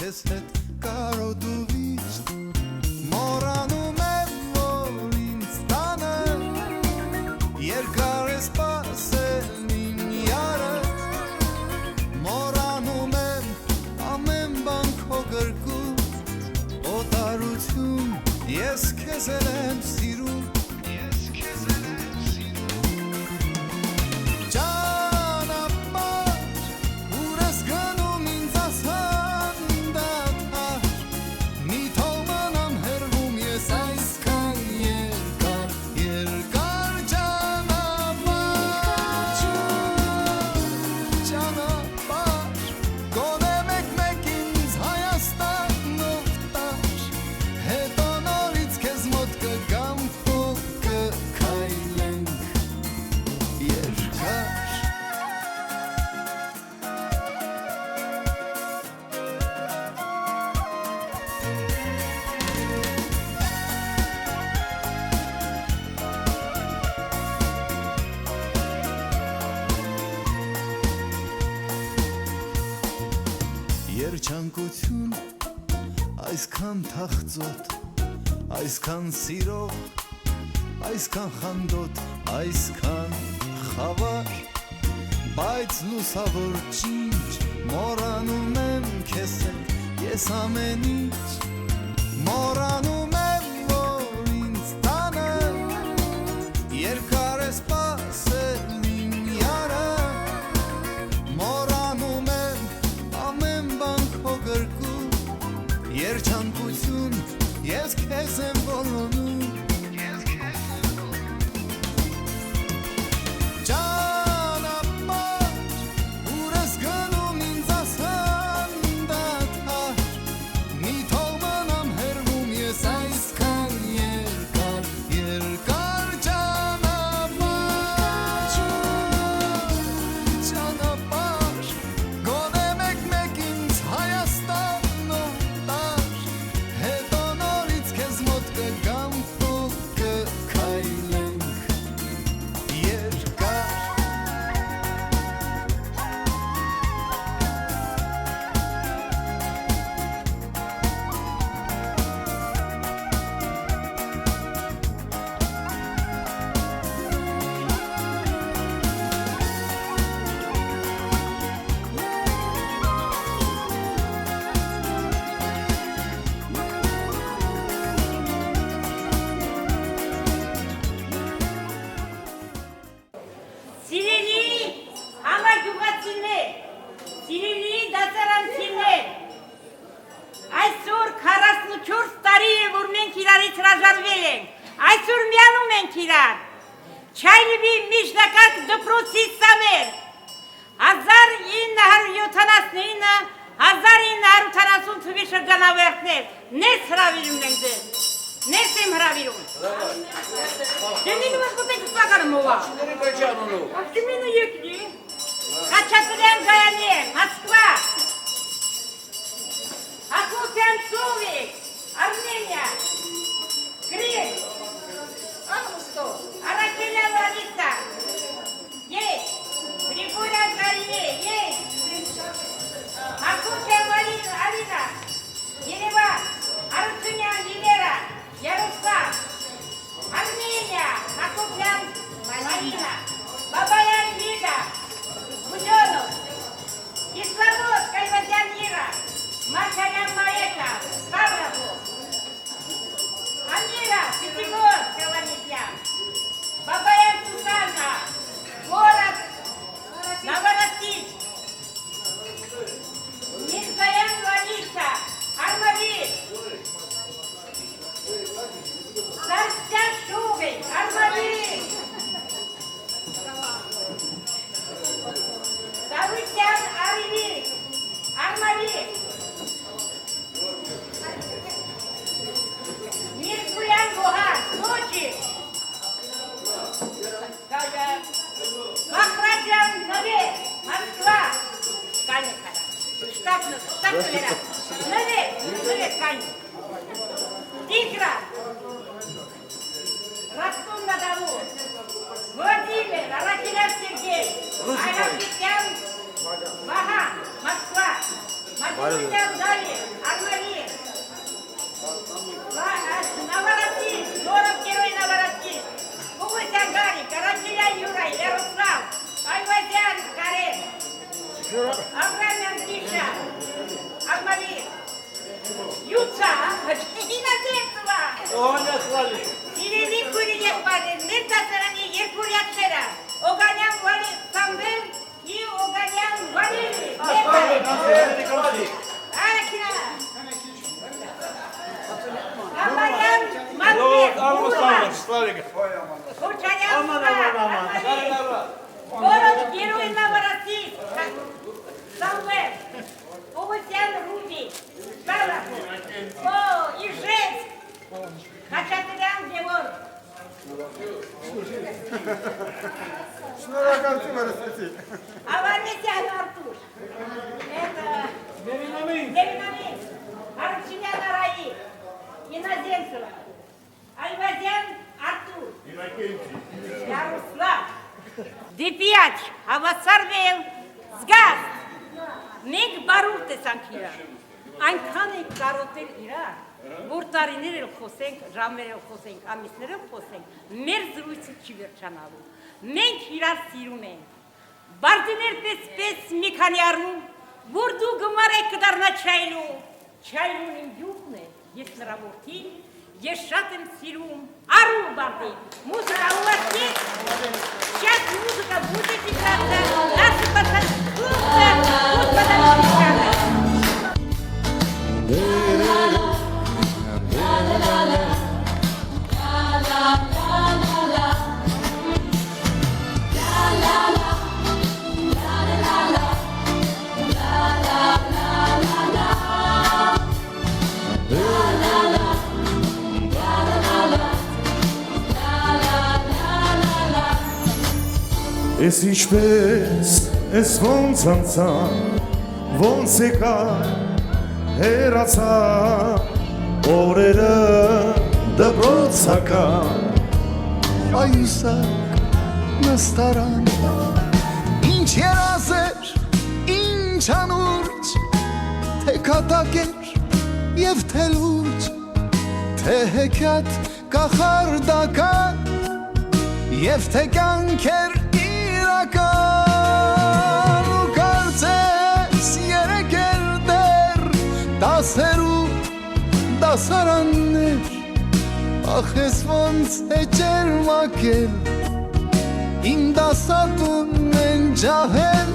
քեզ հետ կարոտու վիշտ մոռանում եմ որ ինձ տանը երկար է սպասել իմ յարը մոռանում եմ ամեն բան քո գրկում օտարություն ես քեզ եմ սիրում Երջանկություն այսքան թախծոտ այսքան սիրող այսքան խանդոտ այսքան խավար բայց լուսավոր ջինջ մոռանում եմ քեզ ես ամեն ինչ մոռանում եմ որ ինձ տանը երկար է սպասել իմ յարը մոռանում եմ ամեն բան քո գրկում երջանկություն ես քեզ եմ ոլոնում Չայլվի միջնակարգ դպրոցի սամեր 1979-1980 թվի շրջանավերտներ ներս հրավիրում ենք ձեզ ներս եմ հրավիրում դեմինում ես գոտեք սպակարը մովա Ակտիմինը եկլի Խաչատրյան Գայանի Մոսկվա Հակոբյան Սովիկ Արմենիա Գրիեկ Аракеля Лариса, есть. Григория Карине, есть. Акушя Алина, Ереван, Арутюнян Елера, Ярослав, Армения, Акушян Марина, Бабаян Лида, Буденов, Кисловод, Кайвазян Ира, Маркалян Маэка, Ставропол, Амира, Пятигорск, Каланитян. Бабаян Сусанна, город Новороссийск, Мирзаян Лариса, Армавир, Сарстян Шугин, Армавир, Савытян Аревик, Армавир, Мирзуян Гуган, Сочи, Махрадян Нове, Москва, штаб Нове, Игра, Ростов-на-Дону, Владимир, Аракелян Сергей, Айрапетян, Вага, Москва, Ալիքյան դարի, արմանի, նավարացի, նորով կերոյ նավարացի, Ուղության գարի, Կարակիրյան Յուրայ, Լերոսլավ, Այվազյան Կարեն, Աբրամյան Տիշա, արմանի, Յուցա, հինազերծվա, Սիրելի կուրի եղբարներ, մեր դասարանի երկուրյակները, Օգանյան Վալի Սամվել և Օգանյան Վալերի, Արաքինա, Ամարյան Մատվեր, Ուրվան, Խոչանյան Որոտ Գերոյ Նավարացի, Սամվել, Ուղության Ռուդի, Բալա, Իժեց, Խաչատրյան Գևոր, Շնորհակալություն վերստեցի։ Ավանեսյան Արտուր, Դևինամին, Արուչինյան Արայի, Ինազենցова, Այվազյան Արտուր, Yarosłav, Դիպիաչ, հավասարվել, զգաս, մենք բարուր տեսանք իրար, այնքան ենք կարոտել իրար, որ տարիներ էլ խոսենք, ժամեր էլ խոսենք, ամիսներ էլ խոսենք, մեր զրույցը չի վերջանալու, մենք իրար սիրում ենք, բարձիներ պես մի քանի առնում, որ դու գմար եք կդարնա չայլու, չայլուն իմ յուղն է, ես նրա որդին, ես շատ եմ սիրում, առու բարձի, մուսիկա ուղացի, շատ մուսիկա բուդետի կարտը, նասը պատած կուրսը, կուրս պատած կարտը. Ես ինչպես, ես ոնց անցան, ոնց եկա, հերացա, օրերը դպրոցական, այուսակ նստարան, ինչ երազեր, ինչ անուրջ, թե կատակեր և թե լուրջ, թե հեքյատ կախարդական, և թե կյանքեր իրական ու կարծես երեքեր դեր դասերու դասարաններ ախ ես ոնց է ջերմակել իմ դասատուն են ջահել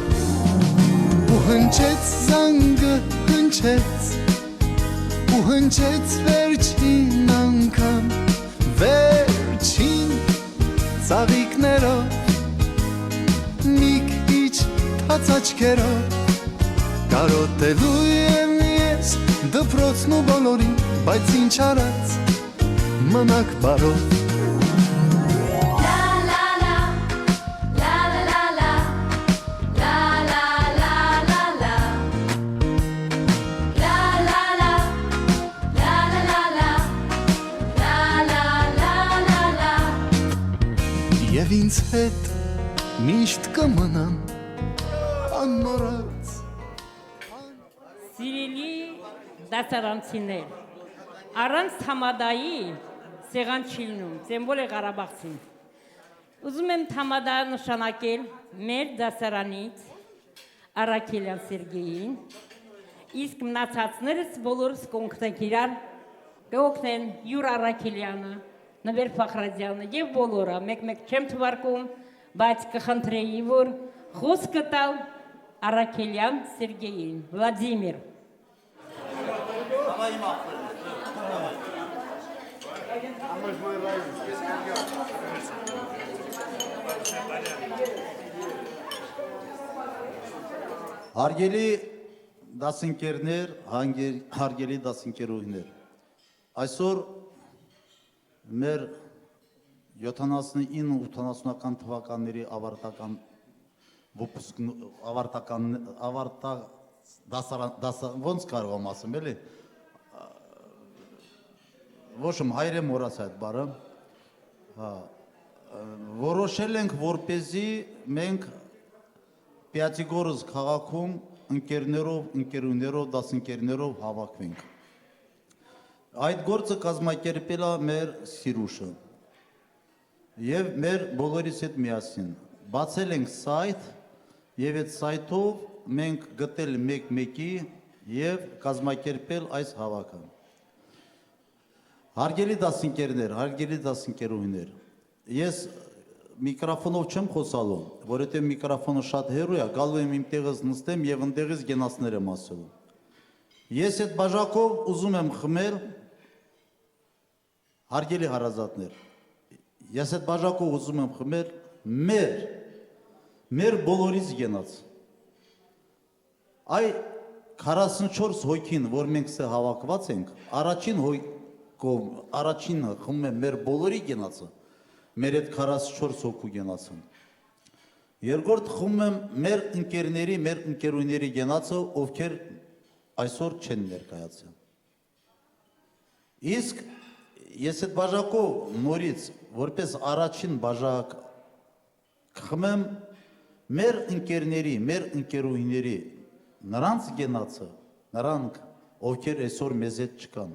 ու հնչեց զանգը հնչեց ու հնչեց վերջին անգամ վերջին ծաղիկներով մի քիչ թաց աչքերով կարոտելու եմ ես դպրոցն ու բոլորին բայց ինչ արած մնաք բարով Եվ ինձ հետ միշտ կմնան անմոռաց Սիրելի դասարանցիներ, առանց համադայի սեղան չի լինում, ծեմբոլ է Ղարաբաղցին։ Ուզում եմ համադա նշանակել մեր դասարանից Արաքելյան Սերգեյին, իսկ մնացածներս բոլորս կօգնենք իրար, կօգնեն Յուր Արաքելյանը, Նվեր Ֆախրադյանը և բոլորը, մեկ-մեկ չեմ թվարկում, բայց կխնդրեի, որ խոսքը տալ Արաքելյան Սերգեյին, Վլադիմիր։ Հարգելի դասընկերներ, հարգելի դասընկերուհիներ, այսօր մեր 79-80-ական թվականների ավարտական ոնց կարող եմ ասեմ, էլի, ոչ եմ հայր եմ որաս այդ բարը, որոշել ենք, որպեսզի մենք Պյատիգորսկ քաղաքում ընկերներով, ընկերուներով, դասընկերներով հավաքվենք։ Այդ գործը կազմակերպել է մեր Սիրուշը եւ մեր բոլորիս հետ միասին։ Բացել ենք սայթ եւ այդ սայթով մենք գտել մեկ-մեկի եւ կազմակերպել այս հավաքը։ Հարգելի դասընկերներ, հարգելի դասընկերուհիներ, ես միկրոֆոնով չեմ խոսալու, որովհետեւ միկրոֆոնը շատ հեռու է, գալու եմ իմ տեղից նստեմ եւ ընդեղից գենացներ եմ ասելու։ Ես այդ բաժակով ուզում եմ խմել, հարգելի հարազատներ, ես այդ բաժակով ուզում եմ խմել մեր բոլորից գենաց։ Այ 44 հոգին, որ մենք սա հավաքված ենք, առաջինը խմում է մեր բոլորի գենացը, մեր այդ 44 հոգու գենացը։ Երկրորդ խմում եմ մեր ընկերների, մեր ընկերուների գենացը, ովքեր այսօր չեն ներկայացել։ Իսկ ես այդ բաժակով նորից, որպես առաջին բաժակ խմեմ մեր ընկերների, մեր ընկերուների, նրանց գենացը, նրանք, ովքեր այսօր մեզ հետ չկան։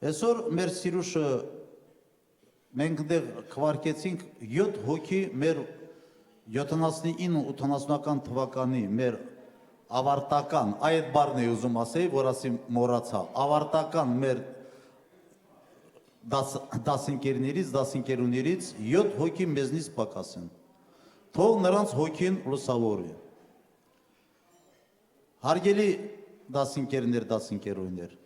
Այսօր մեր Սիրուշը մենք դեղ քվարկեցինք 7 հոգի մեր 79-80-ական թվականի մեր ավարտական, այդ բառն է ուզում ասեի, որ ասի մոռացա, ավարտական մեր դասընկերներից, դասընկերուներից 7 հոգի մեզնից պակաս են։ Թող նրանց հոգին լուսավորի։ Հարգելի դասընկերներ, դասընկերուհիներ,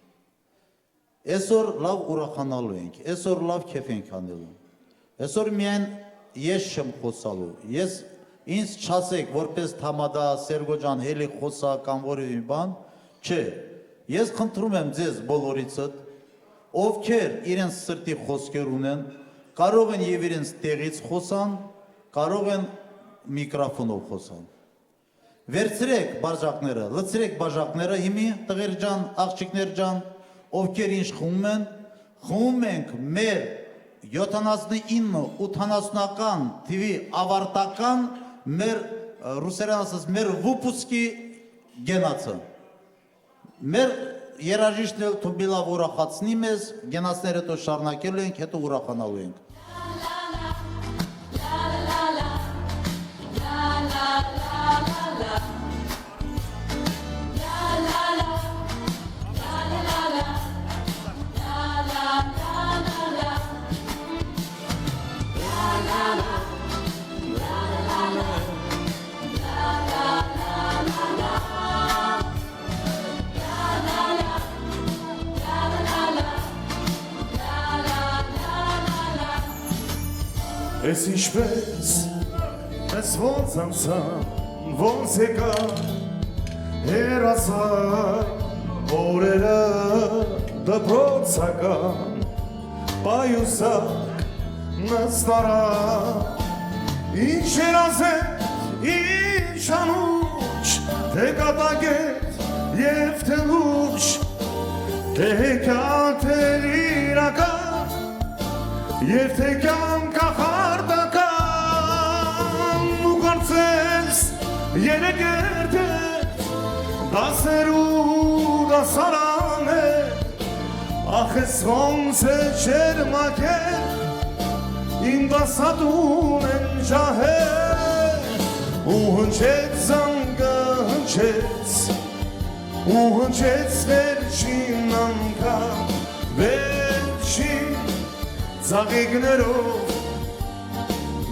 այսօր լավ ուրախանալու ենք, այսօր լավ քեֆ ենք անելու։ Այսօր միայն ես չեմ խոսալու, ինձ չասեք, որպես Թամադա, Սերգո ջան, հելի խոսա կամ որևէ բան, չէ։ Ես խնդրում եմ ձեզ բոլորիցդ, ովքեր իրենց սրտի խոսքեր ունեն, կարող են եւ իրենց տեղից խոսան, կարող են միկրոֆոնով խոսան։ Վերցրեք բաժակները, լցրեք բաժակները, հիմի տղեր ջան, աղջիկներ ջան, ովքեր ինչ խմում ենք մեր 79-80-ական թվի ավարտական մեր ռուսերեն ասած մեր վուպուսկի գենացը։ Մեր երաժիշտն էլ թուբիլավ ուրախացնի մեզ, գենացները հետո շարունակելու ենք, հետո ուրախանալու ենք։ Ես ինչպես, ես ոնց անցան, ոնց եկա, հերացա, օրերը դպրոցական, պայուսակ, նստարա, ինչ երազեն, ինչ անուչ, թե կատագետ և թե լուչ, թե հեքիաթ էր իրական, և թե կյանք ախարդական ու կարծես երեգերդետ դասերու դասարան է ախ ես ոնց է չերմակել իմ դասատուն են ջահել ու հնչեց զանգը հնչեց ու հնչեց վերջին անգամ վերջին Զաղիգներով,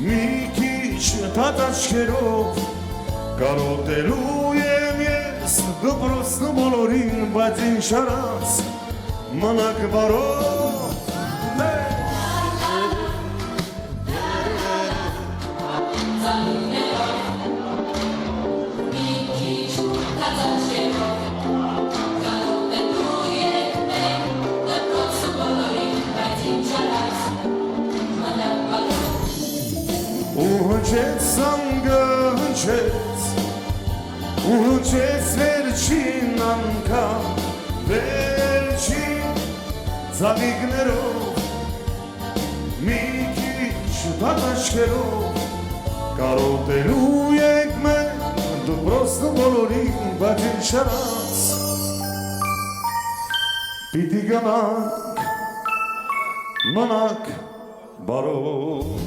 մի քիչ թատաչքերով կարոտելու եմ ես դպրոցն ու բոլորին, բայց ինչ արած մնաք բարով Հնչեց զանգը հնչեց ու հնչեց վերջին անգամ վերջին զավիգներով մի քիչ դատաչքերով կարոտելու ենք մենք դու պրոստը բոլորին բաջին շարած պիտի գնանք մնանք բարով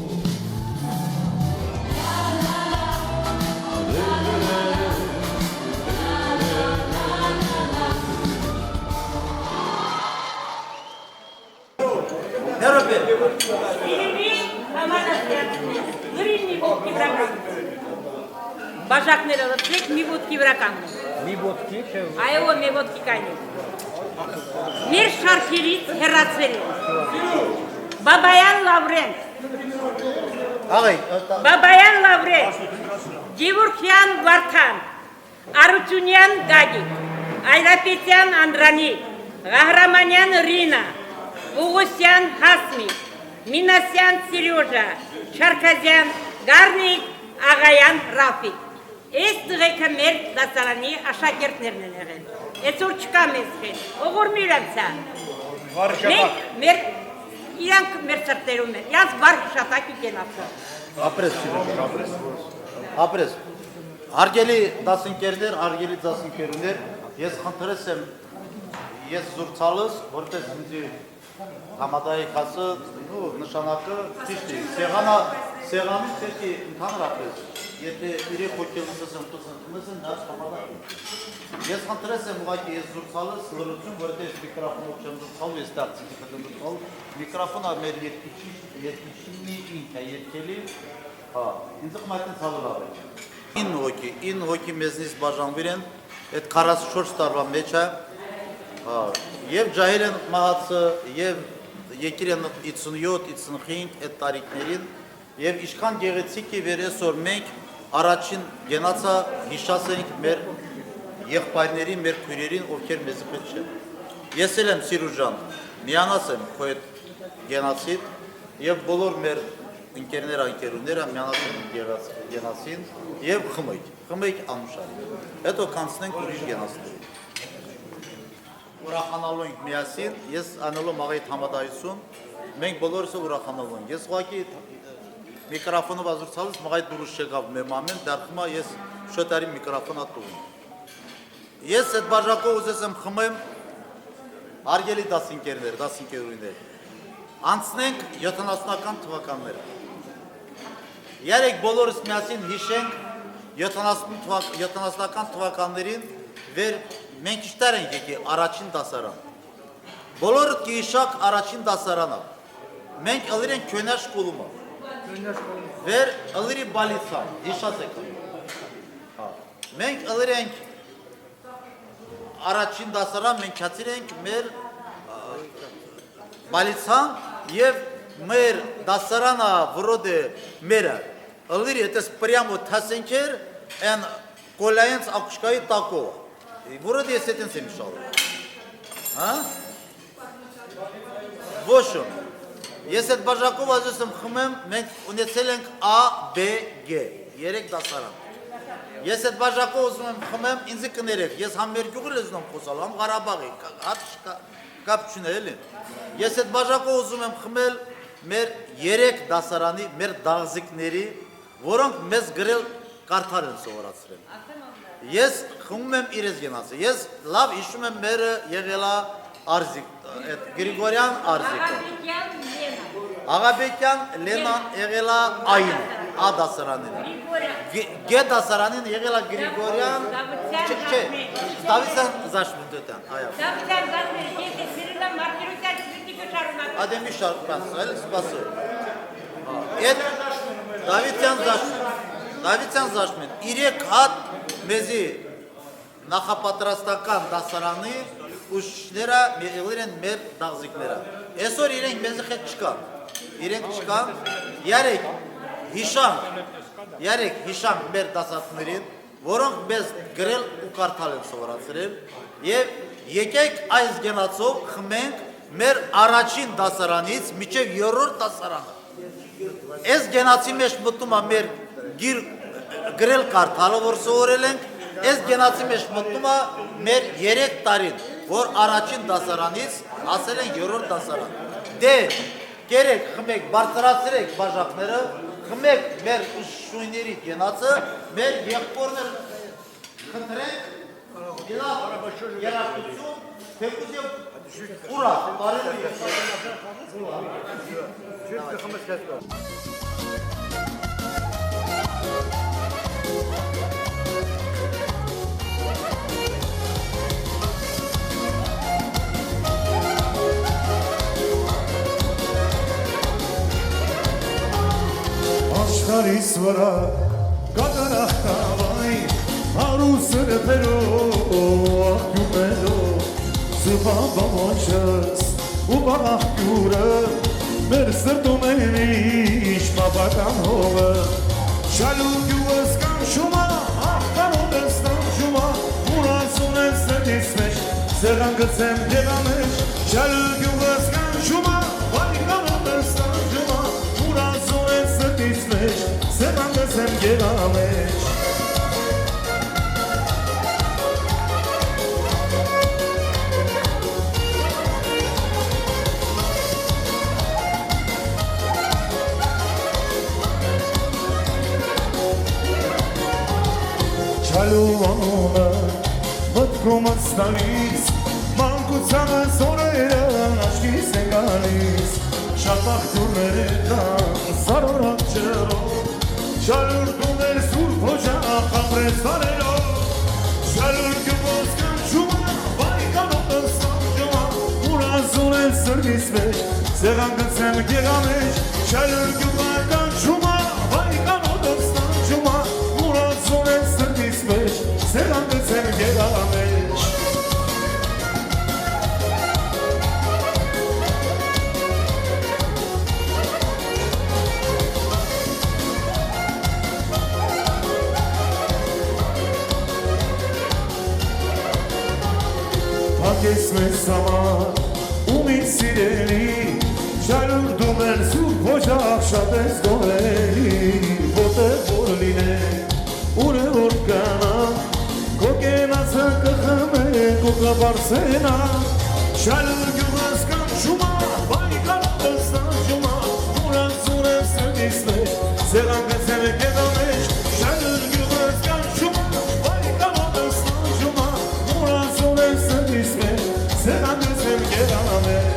Բաժակները լցրեք մի ոտքի վրա կանգնեք։ Մի ոտքի չէ։ Այո, մի ոտքի կայնեք։ Մեր շարքերից հեռացվել են։ Բաբայան Լավրենտ, Բաբայան Լավրենտ, Գևորգյան Վարդան, Արությունյան Գագիկ, Այրապետյան Անդրանիկ, Ղահրամանյան Ռինա, Ուղոսյան Հասմիկ, Մինասյան Սիրյոժա, Չարքազյան Գարնիկ, Աղայան Ռաֆիկ։ Այս տղեկը մեր դասարանի աշակերտներն են եղել։ Այսօր չկա մեզ հետ, ողորմի իրանցա։ Իրանք մեր սրտերում են, իրանց վար հիշատակի կենացը։ Ապրես, հարգելի դասընկերներ, ես խնդրես եմ, ես զուրցալս, որպես ինձի համադայի կասը, նշանակը ճիշտ է, սեղանի թեքի ընդհանրապես, եթե իրեք հոգելուսս եմ տուսնտմսն նաս համադայի։ Ես խնդրես եմ ուղակի ես զուրցալս, լրություն, որեթե ես միկրոֆոնով չեմ զուրցալու, ես դարձիքի կտեմ զուրցալու, միկրոֆոնը մեր երկիչինի ինք է երկելի, ինձ խմայտն ծալուրավ է։ 9 հոգի մեզնից բաժանվիր են, այդ 44 տարվա մեջ է, և ջահել են մահացը, և եկիր են 57-55 այդ տարիքներին, և իշքան գեղեցիկ է վեր այսօր մենք առաջին գենացա հիշաս ենք մեր եղբայրներին, մեր քույրերին, ովքեր մեզ հետ չեն։ Ես էլ եմ Սիրուժան, միանաս եմ քո այդ գենացիդ և բոլոր մեր ընկերները միանաս են գենացին և խմեիք անուշարի։ Հետո կանցնենք ուրիշ գենացների։ Ուրախանալու ենք միասին, ես անելով մաղայիտ համադայություն, մենք բոլորս ուրախանալու ենք։ Ես ուղղակի միկրոֆոնով ազուրցալուց մաղայիտ դուրուս չեկավ մեմ ամեն, դարխմա ես շոտարի միկրոֆոն ատուղում։ Ես այդ բաժակով ուզես եմ խմեմ հարգելի դասընկերներ, անցնենք 70-ական թվականները։ Երեք բոլորս միասին հիշենք 70-ական թվականներին վեր մենք իշտար ենք եկի առաջին դասարան։ Բոլորդ կիիշակ առաջին դասարանա։ Մենք ըլիր ենք կյոնյա շկոլումա։ Վեր ըլիրի բալիցան, հիշած եք։ Մենք ըլիր ենք առաջին դասարան, մենք հացիր ենք մեր բալիցան և մեր դասարանա վրոդ է մերը։ Ըլիրի հետես պրյամո թասենքեր են կոլայենց ակուշկայի տակով։ Որոդ ես էտենց եմ շալու։ Ոչում։ Ես այդ բաժակով ազուս եմ խմեմ, մենք ունեցել ենք A, B, G, 3 դասարան։ Ես այդ բաժակով ուզում եմ խմեմ, ինձի կներեք, ես համ մեր գյուղ을 ուզում եմ խոսալ, համ Ղարաբաղի, կապ չունե էլի։ Ես այդ բաժակով ուզում եմ խմել մեր 3 դասարանի, մեր դաղզիկների, որոնք մեզ գրել կարդալ են սովորացրել։ Ես խմում եմ իրենց գենացը, ես լավ հիշում եմ մերը եղելա արզիկ, Գրիգորյան արզիկը։ Աղաբեկյան Լենան եղելա այն, A դասարանին։ G դասարանին եղելա Գրիգորյան, չէ, Դավիթյան Զաշմունդետյան, այավ։ Դավիթյան Զաշմունդետյան, եթե սիրելա Մարտիրոսյան սրտիկը շարունակ։ Ադեմի շարունակս, այլ սպասը։ Այդ Դավիթյան Զաշմունդ, 3 հատ մեզի նախապատրաստական դասարանի ուշները եղել են մեր դաղզիկները։ Այսօր իրենք մեզ հետ չկան, երեք հիշանք մեր դասատներին, որոնք մեզ գրել ու կարդալ են սովորացրել և եկեք այս գենացով խմենք մեր առաջին դասարանից միջև 3-րդ դասարանը։ Այս գենացի մեջ մտնում է մեր գրել կարդալը, որ սովորել ենք, այս գենացի մեջ մտնում է մեր 3 տարին, որ առաջին դասարանից ասել են 3-րդ դասարան։ Դե, կերեք, խմեք, բարձրացրեք բաժակները, խմեք մեր ուսշույների գենացը, մեր եղբորներ Խնդրենք երաժշտություն, թեկուզ եւ ուրախ բարևի։ Աշխարհիս վրա կատարախտավայ հարուսը փերով աղյուրելով զբաղոջս ու բաղյուրը մեր սրտում է միշտ բավական հողը շալուկյուս կանչումա աղտարոդս կանչումա ուրասուն է սրտիս մեջ սեղանգցեմ գեղամեջ շալուկյուս կանչումա վայկանոդս կանչումա ուրասուն է սրտիս մեջ սեղանգցեմ գեղամեջ Չալուվանումը մտքումս տալիս մանկությանս օրերն աչքիս են գալիս շատ աղջուրներ կան սարորակ ջրերով շալուրդում էր սուրբ օջախ ապրեց վարերով շալուրդումս կանչումա վայկանոտս կանչումա ուրազուն են սրտիս մեջ սեղանգցեմ գեղամեջ շալուրդումա կանչումա վայկանոտս կանչումա ուրազուն են սրտիս մեջ սեղանգցեմ գեղամեջ Հակես մեզ համար ու մի սիրելի շալուրդում են սուրբ օջախ շատ ես գորելի որտեղ որ լինենք ուր է որ կանանք քո կենացը կխմենք ու կբարձենանք շալուրդումս կանչումա վայկանոտս կանչումա ուրասուն է սրտիս մեջ սեղանգցեմ գեղամեջ շալուրդումս կանչումա վայկանոտս կանչումա ուրասուն է սրտիս մեջ սեղանգցեմ գեղամեջ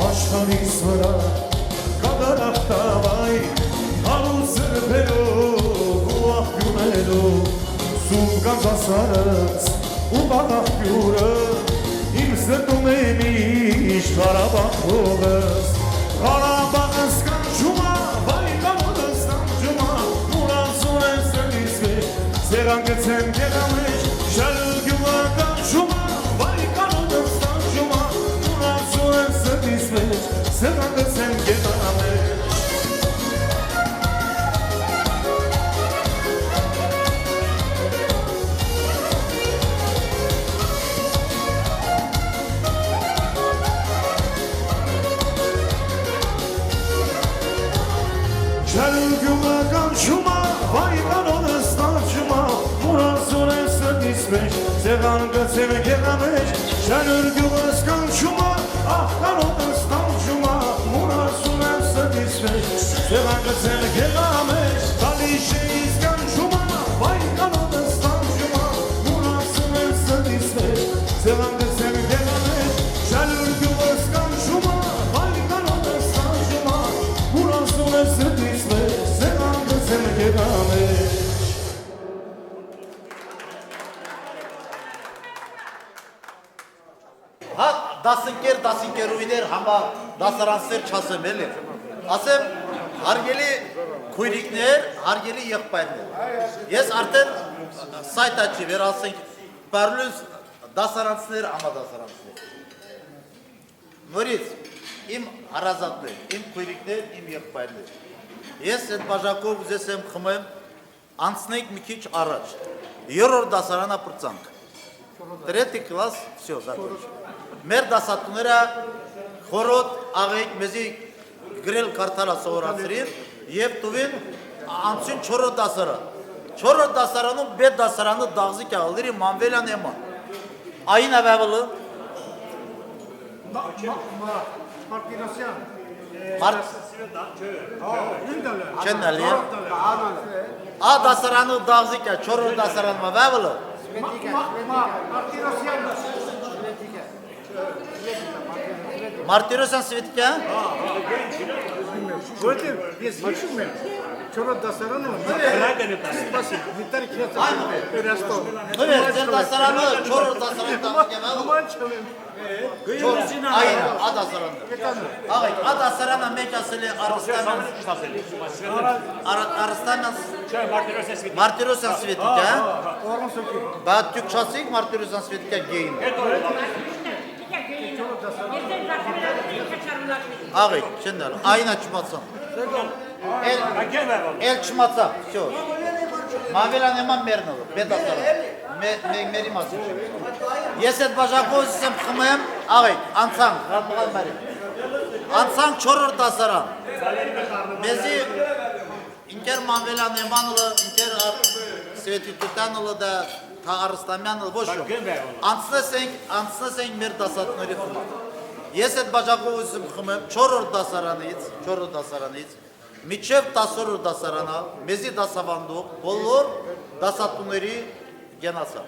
Աշխարհիս վրա կատարախտավայ հարուսը փերով ու աղյուրներով սուր գանձասարս ու բաղյուրը իմ սրտում է միշտ Ղարաբաղ հողս Ղարաբաղս կանչումա վայկանոտս կանչումա ուրասուն է սրտիս մեջ սեղանգցեմ գեղամեջ շալուկյուա կանչումա վայկանոտս կանչումա ուրասուն է սրտիս մեջ սեղանգցեմ գեղամեջ Շալուկյուա կանչումա վայկանոտս կանչումա ուրասուն է սրտիս մեջ սեղանգցեմ գեղամեջ շալուկյուս կանչումա աղտարոտս կանչումա ուրասուն է սրտիս մեջ սեղանգցեմ գեղամեջ տալիշեիս կանչումա վայկանոտս կանչումա ուրասուն է սրտիս մեջ սեղանգցեմ գեղամեջ շալուկյուս կանչումա վայկանոտս կանչումա ուրասուն է սրտիս մեջ սեղանգցեմ գեղամեջ Հա դասընկերուհիներ համա դասարաններ չասեմ էլի ասեմ հարգելի քույրիկներ հարգելի եղբայրներ ես արդեն սայտա չի վերացենք պարլուս դասարաններ համա դասարաններ նորից իմ հարազատներ իմ քույրիկներ իմ եղբայրներ ես այդ բաժակով ուզես եմ խմեմ անցնենք մի քիչ առաջ երրորդ դասարանա պրծանք Третий класс, все, закончил. Մեր դասատուները խորոտ աղեիք մեզի գրել կարդալա սովորացրին և տուվին անցին չորոտ դասարա։ Չորրորդ դասարանում բեդ դասարանը դաղզի կաղալերի մանվելան էման։ Այն ավավլը։ Չեն նալի է։ Ա դասարանը դաղզի կա, չորրորդ դասարանում ավավլը։ Մարտիրոսյան Սվետիկա։ Որտեղ ես հիշում եմ չորրորդ դասարանը սպասի Վիտալի Քրացյանը Երաշտով Նույն ձեր դասարանը չորրորդ դասարանը դաղզի Այն ադասարանը։ Աղեք, ադասարանը մեկ ասել է Մարտիրոսյան Սվետիկա։ Բա դուք չասիք Մարտիրոսյան Սվետիկա գեին։ Աղեք, չեն դար, այնա չմացամ։ Էլ չմացամ, всё։ Մավելան էման մերնով, բետասարան, մերի մասում։ Ես այդ բաժակոզս եմ խմեմ, աղեք, անցանք, ռատմղան բարի։ Անցանք չորրորդ դասարան։ Մեզի ինքեր Մավելան էմանուլը, ինքեր Սվետիկութանուլը դա Թաղարստամյանուլը, ոչ շո։ Անցնես ենք մեր դասատների խմա։ Ես այդ բաժակոզս եմ խմեմ չորրորդ դասարանից, միջև 10-րդ դասարանա, մեզի դասավանդող, բոլոր դասատուների գենասա։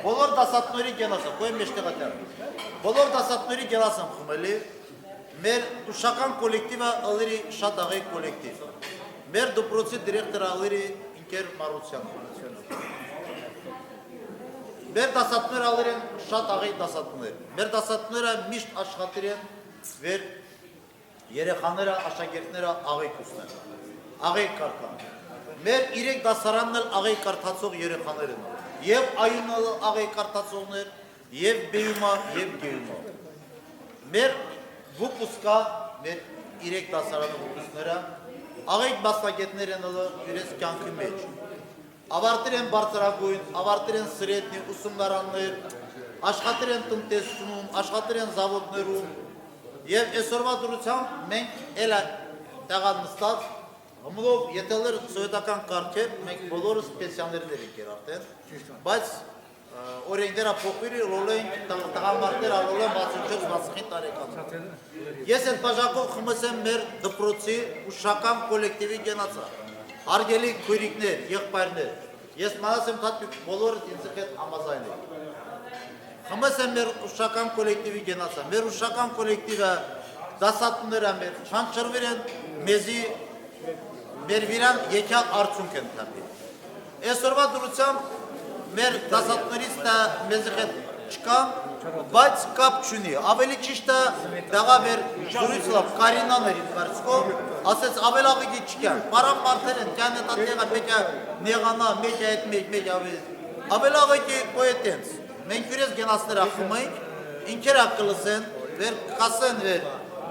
Բոլոր դասատուների գենասա, կոյեմ մեջտեղատյար։ Բոլոր դասատուների գենաս եմ խմելի, մեր դուշական կոլեկտիվը ալերի շատ աղեկ կոլեկտիվ։ Մեր դուպրոցի դիրեկտորը ալերի ինքեր Մարուցյան։ Մեր դասատուները ալեր են շատ աղեկ դասատուներ։ Մեր դասատուները միշտ աշխատիր են վեր երեխաները, աշակերտները աղեկ ուսնեն, աղեկ կարգան։ Մեր 3 դասարանն էլ աղեկ կարդացող երեխաներ են, և այունը աղեկ կարդացողներ, և բեյումա, և գեյումա։ Մեր վուպուսկա, մեր 3 դասարանը վուպուսները, աղեկ բաստագետներ են իրենց կյանքի մեջ։ Ավարտիր են բարձրագույն, ավարտիր են սրետնի ուսումնարաններ, աշխատիր են տնտեսությունում, աշխատիր են զավոդներում, և այսօրվա դրությամբ մենք էլ տեղան նստած, հմլով ետելեր սովետական կարգեր, մենք բոլորս պենսիաներներ ենք արդեն, բայց օրենքները փոխվիր ռոլենք տղամարդներ առոլեն 64-65 տարեկան։ Ես այդ բաժակով խմս եմ մեր դպրոցի ուսական կոլեկտիվի գենացա, արգելի քույրիկներ, եղբայրներ, ես մանաս եմ թատուկ բոլորը ինձ հետ համաձայն եք։ Խմս եմ մեր ուսական կոլեկտիվի գենացա, մեր ուսական կոլեկտիվը դասատուները մեր չանչրվիր են մեզի մեր վիրան եկյալ արդյունք են թապի։ Այսօրվա դրությամբ մեր դասատուներից դա մեզի հետ չկան, բայց կապ չունի, ավելի ճիշտը դաղա մեր զուրույցլավ կարինաներին վարցկով, ասեց ավել աղիգի չկյան, պարան մարդեր են, կյան էտ ատեղա մեկյա նեղանա, մեկյա էտ մեկ ավել աղիգի կոյետենց, մենք յուրես գենասները խմենք, ինքեր ակլսեն, վեր կասեն վեր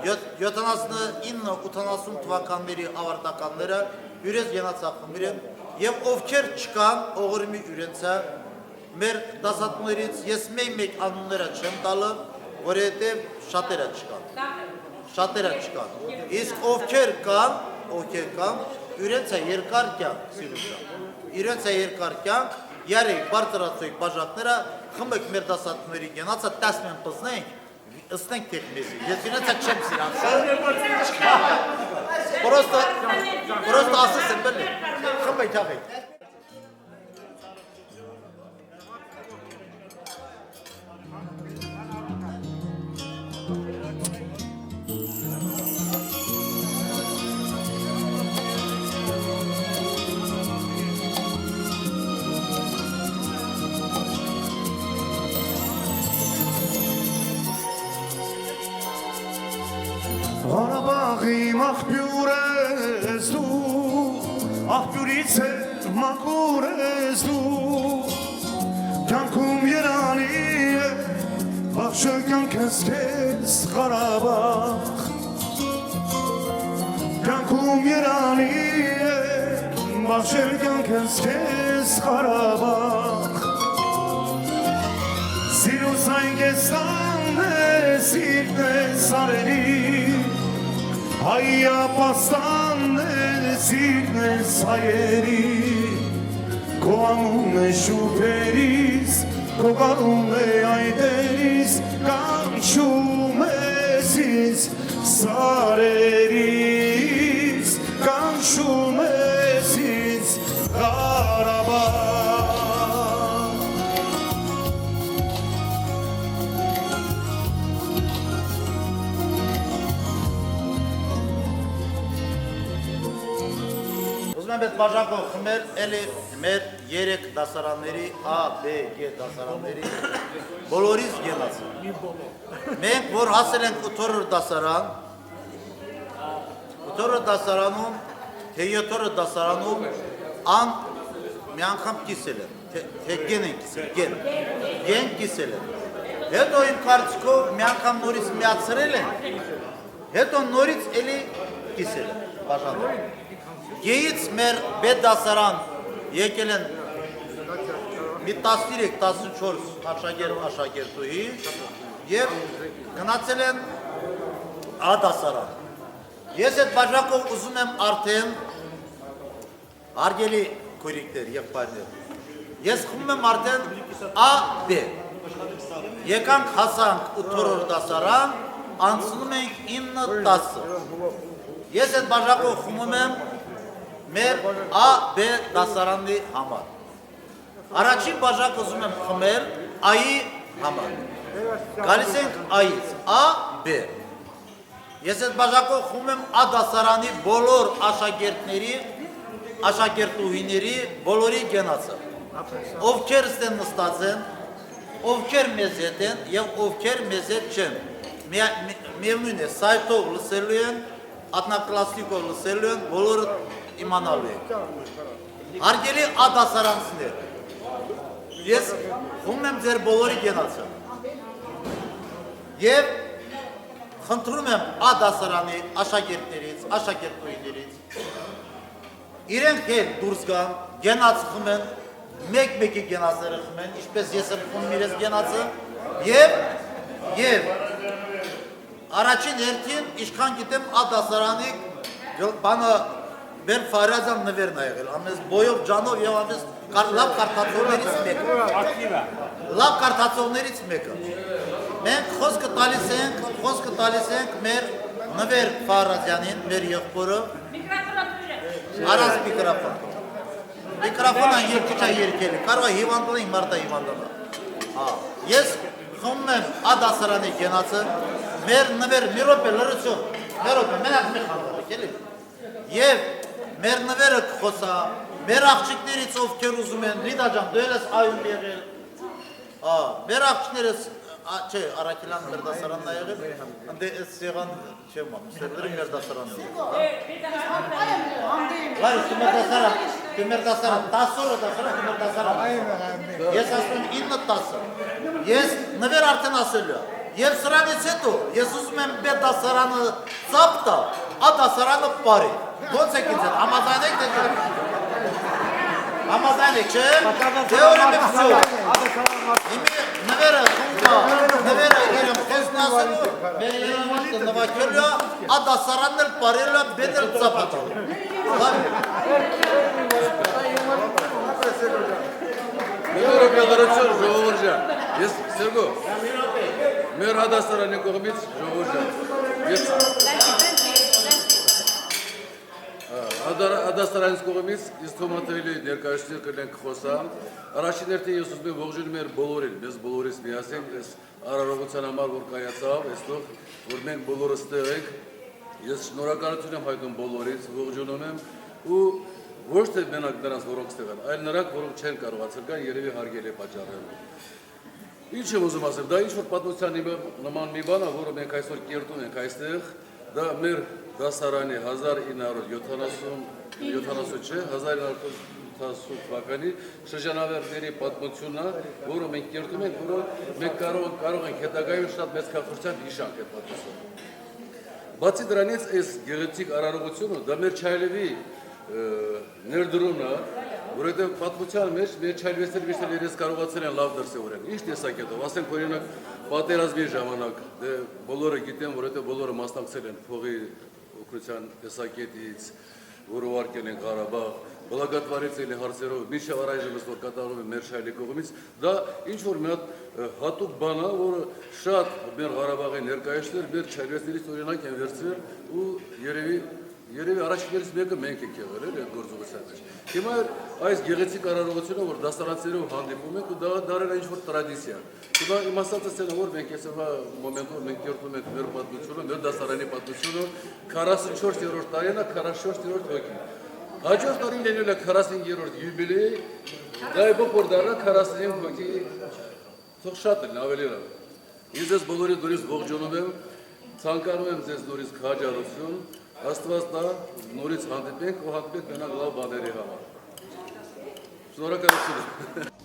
79-80 թվականների ավարտականները յուրես գենացախմիր են, և ովքեր չկան, օղրիմի յուրենցա, մեր դասատուներից ես մեկ անունները չեմ տալը, որովհետև շատերը չկան, իսկ ովքեր կան, յուրենցա երկար կյանք, յուրենցա երկար կյանք, յարի բարձրացոյք բաժակները, խմեք մեր դասատուների գենացա, տասմեն պզնենք, ըստենք տեղ մեզի, ես յուրենցա չեմ սիրանցա, պրոստը ասես եմ բլի, խմեք աղեք։ Ղարաբաղի աղբյուր ես դու, աղբյուրից է մաքուր ես դու, կյանքում երանի է, բախշը կյանքս կեզ Ղարաբաղ, կյանքում երանի է, բախշը կյանքս կեզ Ղարաբաղ, սիրուս այն կեստան է, սիրտ է սարելի, Հայապաստան է Սիկնես հայերի Կոանում է շուպերիս Կողանում է այդերիս Կանչում ես ինձ սարերիս Կանչում ես ինձ Ղարաբաղ Ուզում եմ այդ բաժակով խմել էլի մեր 3 դասարանների A, B, G դասարանների բոլորից գնացը։ Մենք որ հասել ենք 8-րդ դասարան, 8-րդ դասարանում, թե 7-րդ դասարանում մի անգամ կիսել են, թե գեն են կիսել, գեն կիսել են։ Հետո իմ կարծիքով մի անգամ նորից միացրել են, հետո նորից էլի կիսել են բաժանով։ Գեից մեր բետ դասարան եկել են մի 13-14 աշակերտուհի և գնացել են A դասարան։ Ես այդ բաժակով ուզում եմ արդեն արգելի քույրիկներ, եղբայրներ։ Ես խմում եմ արդեն A, B։ Եկանք հասանք 8-րդ դասարան, անցնում ենք 9-10։ Ես այդ բաժակով խմում եմ մեր A, B դասարանների համար։ Առաջին բաժակ ուզում եմ խմել A-ի համար։ Գալիս ենք A-ից, A, B։ Ես այդ բաժակով խմում եմ A դասարանի բոլոր աշակերտուհիների բոլորի գենացը։ Ովքեր ստեն նստած են, ովքեր մեզ հետ են և ովքեր մեզ հետ չեն։ Միևնույն է, սայթով լսելու են, ատնակլասիկով լսելու են, բոլորը իմանալու եք։ Հարգելի A դասարանցիներ, ես խմում եմ ձեր բոլորի գենացը և խնդրում եմ A դասարանի աշակերտներից, աշակերտուհիներից իրենք հետ դուրս գան, գենաց խմեն, մեկ-մեկի գենացերը խմեն, ինչպես ես եմ խմում իրենց գենացը և առաջին հերթին ինչքան գիտեմ A դասարանի բանը մեր Ֆարազյան նվերն է եղել, ամենս բոյով, ջանով և ամենս լավ կարդացողներից մեկը։ Լավ կարդացողներից մեկը։ Մենք խոսքը տալիս ենք մեր նվեր Ֆարազյանին, մեր եղբորը։ Առանց միկրոֆոն։ Միկրոֆոնը երկիչ է երկելի, կարող է հիվանդանա, հիմարդա հիվանդանա։ Ես խմում եմ A դասարանի գենացը, մեր նվեր մի րոպե լրություն, մենակ մի խանդարեք, էլի։ Եվ մեր նվերը կխոսա, մեր աղջիկներից ովքեր ուզում են, Լիդա ջան, դու էլ ես այում եղել, մեր աղջիկներս, չէ, Արաքելյան մեր դասարանն է եղել, ընդե ես եղան, չեմ անում, սերդրի մեր դասարանն է եղել։ Դու մեր դասարան, 10-օրը դասարան, դու մեր դասարան։ Ես ասում եմ 9-10, ես նվեր արդեն ասելու է, և սրանից հետո ես ուզում եմ բետ դասարանը ծապ տա, A դասարանը պարի։ Ոնց եք ինձ են, համաձայն եք, համաձայն եք, չէ, դե օրեմ եք սյո։ Իմի նվերը խունկա, նվերը իրեմ խոսն ասելու, մեր երամատը նվակելու է, A դասարանն էլ պարելու է, բետ էլ ծապատալու։ Մետորոպեդարություն ժողովուրջան, ես Սերգո, մեր հադասարանի կողմից ժողովուրջան, ես հադասարանից կողմից ես թոմատվելի ներկայացներ կլենք խոսամ, առաջին երթին ես ուզում եմ ողջունում եմ բոլորին, մեզ բոլորից միասենք, ես արարողության համար որ կայացավ, այստեղ, որ մենք բոլորը ստեղ ենք, ես շնորհակալություն եմ հայտնում բոլորից, ողջունում եմ ու ոչ թե մենակ նրանց, որոնք ստեղ են, այլ նրանք, որոնք չեն կարողացել կան, երևի հարգելի պատճառներով։ Ինչ եմ ուզում ասեմ, դա ինչ-որ պատմության նման մի բան է, որը մենք այսօր կերտում ենք այստեղ, դա մեր դասարանի 1970 թվականի շրջանավերների պատմությունն է, որը մենք կերտում ենք, որը մենք կարող ենք հետագայում շատ մեծ կախորձությամբ հիշանք այդ պատմությունը։ Բացի դրանից այս գեղեցիկ արարողությունը դա մեր Չայլևի ներդրումն է, որովհետև պատմության մեջ մեր Չայլևեցիները միշտ իրենց կարողացել են լավ դրսևորել։ Ինչ տեսակետով, ասենք օրինակ պատերազմի ժամանակ, բոլորը գիտեն, որովհետև բոլորը մասնակցել են փողի օգնության տեսակետից, որ ուղարկել են Ղարաբաղ, բլագատվարեցել են հարցերով, մինչև առայժմ որ կատարվում է մեր շայլի կողմից, դա ինչ որ մի հատ հատուկ բան է, որը շատ մեր Ղարաբաղի ներկայացներ, մեր չայլվեցներից օրինակ են վերցրել ու երևի առաջիկներից մեկը մենք ենք եղել այդ գործողության մեջ։ Հիմա այս գեղեցիկ արարողությունը, որ դասարանցիներով հանդիպում ենք, ու դա դարել է ինչ-որ տրադիցիա։ Հիմա իմ ասածս է, որ մենք այսօրվա մոմենտով մենք կերտում ենք մեր պատմությունը, մեր դասարանի պատմությունը 44-րդ տարին է, 44-րդ հոգի։ Հաջորդ տարին լինել է 45-րդ յուբիլեյ, դա է որ դառնա 45 հոգի, թող շատ են, ավելի լավ։ Ես ձեզ բոլորի դուրս ողջունում եմ, ցանկանում եմ ձեզ նորից քաջարություն, Աստված տա նորից հանդիպենք ու հանդիպենք մենակ լավ բաների համար։ Շնորհակալություն։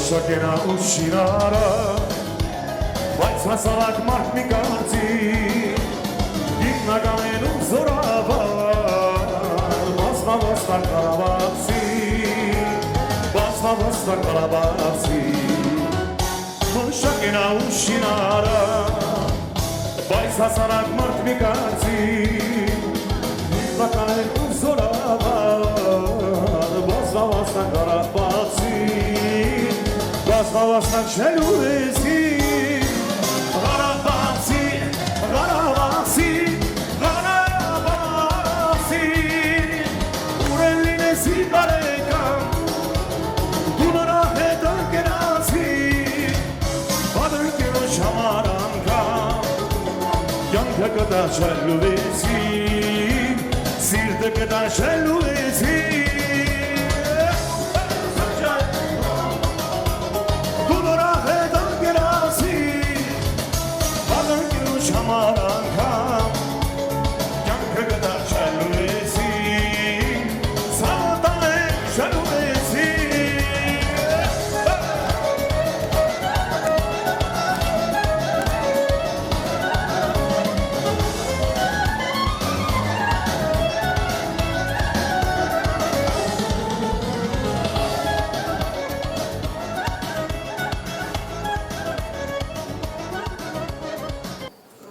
Շակենա ու շինարա, բայց հասարակ մարդ մի կարծի, ինքնական են ու զորավար, բազմավաստար կարաբացի, Շակենա ու շինարա, բայց հասարակ մարդ մի կարծի, ինքնական են ու զորավար, բազմավաստար կարաբացի, Բազմավաստան չեն ուրեցի, Ղարաբաղցի, ուրեն լինեսի բարեկամ, դու նրա հետ ընկերացի, բադրկերոջ համար անգամ, յանքը կդաշել ուրեցի, սիրտը կդաշել ուրեցի, Համար անգամ կյանքը կդաշել ուրեցի, սավոտան է շել ուրեցի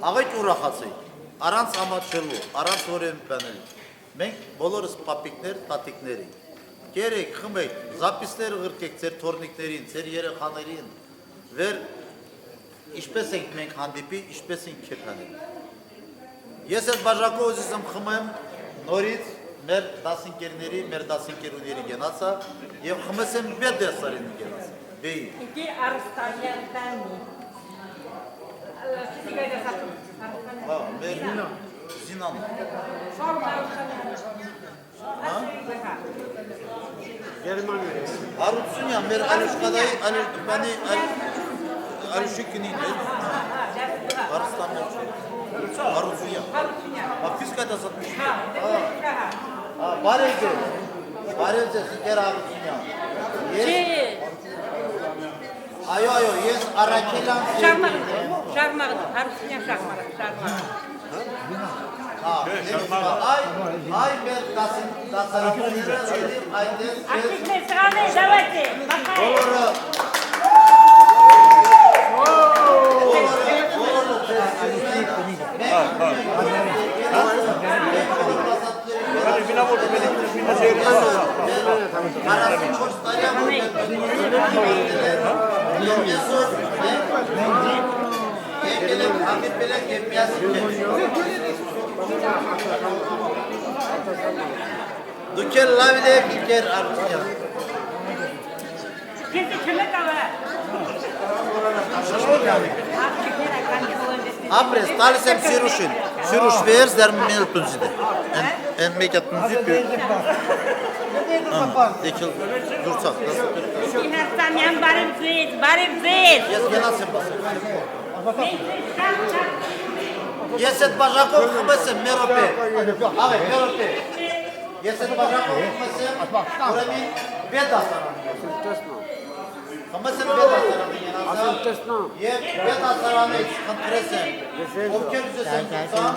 Աղեկ ուրախացեք, առանց ամաչելու, առանց որևէ բանել։ Մենք բոլորս պապիկներ, տատիկներ ենք։ Կերեք, խմեք, զապիսներ ղրկեք ձեր թորնիկներին, ձեր երեխաներին, վեր ինչպես ենք մենք հանդիպի, ինչպես ենք քեփանել։ Ես այդ բաժակով ուզում եմ խմեմ նորից մեր դասընկերների, մեր դասընկերուների գնացա եւ խմեցեմ մեր դասարին գնացա։ Բեի։ Իդի արստանյան տանի։ Զինան։ Գերմանիա։ Հարությունյան, մեր Ալյուշկադայի, Ալյուշիկինին է, Հարստաններ չէ, Հարությունյան, ֆիսկա դասատմիշ է, բարև ձեզ, ինկեր Հարությունյան, այո, ես առակելան Շարմաղ, Հարությունյան շարմաղ։ Այ մեր դասարանները այդպես Ակտիվներ սրանե, դավայտե, բոլորը Դուք էլ լավ եք ինքեր Արցախյան։ Քեզ չլը կավա։ Ապրես, տալիս եմ Սիրուշին։ Սիրուշ վեր զեր մենը տունզիդ է։ Են մեկ է տունզիդ բյուր։ Դեքել դուրցավ։ Ինաստանյան բարև ձեզ։ Ես գենաց եմ բասել։ Ես էդ բաժակով խմես եմ մերոպե։ Աղե, մերոպե։ Ես էդ բաժակով խմես եմ, ուրեմին բետ ասարան։ Խմես եմ բետ ասարան և բետ ասարանից խնդրես եմ, ովքեր ուզես եմ դուցան,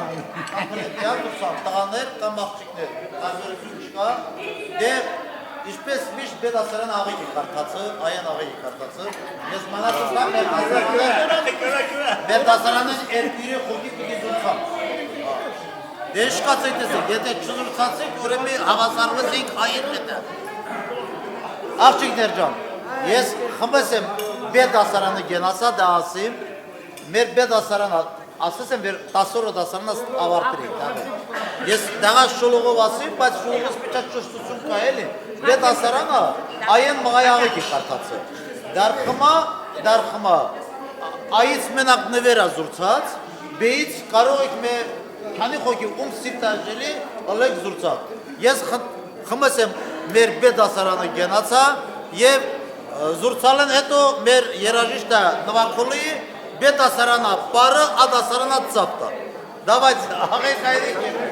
խնդրետյալ դուցան, տղաներ կամ աղջիկներ, կարվերություն չկա, դեղ Ինչպես միշտ բետ ասարան աղիք է կարդացը, այան աղիք է կարդացը, ես մանացս կա մեր դասարանեն երկիրի խոգի կգի զուրցան։ Դե շկացեք տեսեք, եթե չզուրցացեք, ուրեմի հավասարվես ենք այր հետը։ Աղջիկներ ջան, ես խմես եմ բետ ասարանը գենասա դա ասիմ, մեր բետ ասարանը, ասես եմ վեր 10 օրը դասարանը ավարտրի, ես դաղա շոլողով ասիմ, բայց շոլողոս պիչա ճշտություն կա էլի, բետ ասարանը այեն մղայաղիք է կարդացը, դարխմա, այից մենակ նվերա զուրցած, բեից կարող եք մեր քանի խոգի սիրտաժելի ըլեք զուրցած, ես խմես եմ մեր բետ ասարանը գենացա և զուրցալեն հետո մեր երաժիշտը նվակոլի բետ ասարանա պարը ատ ասարանա ծապտա։ Դավայց աղեք այրիկ է։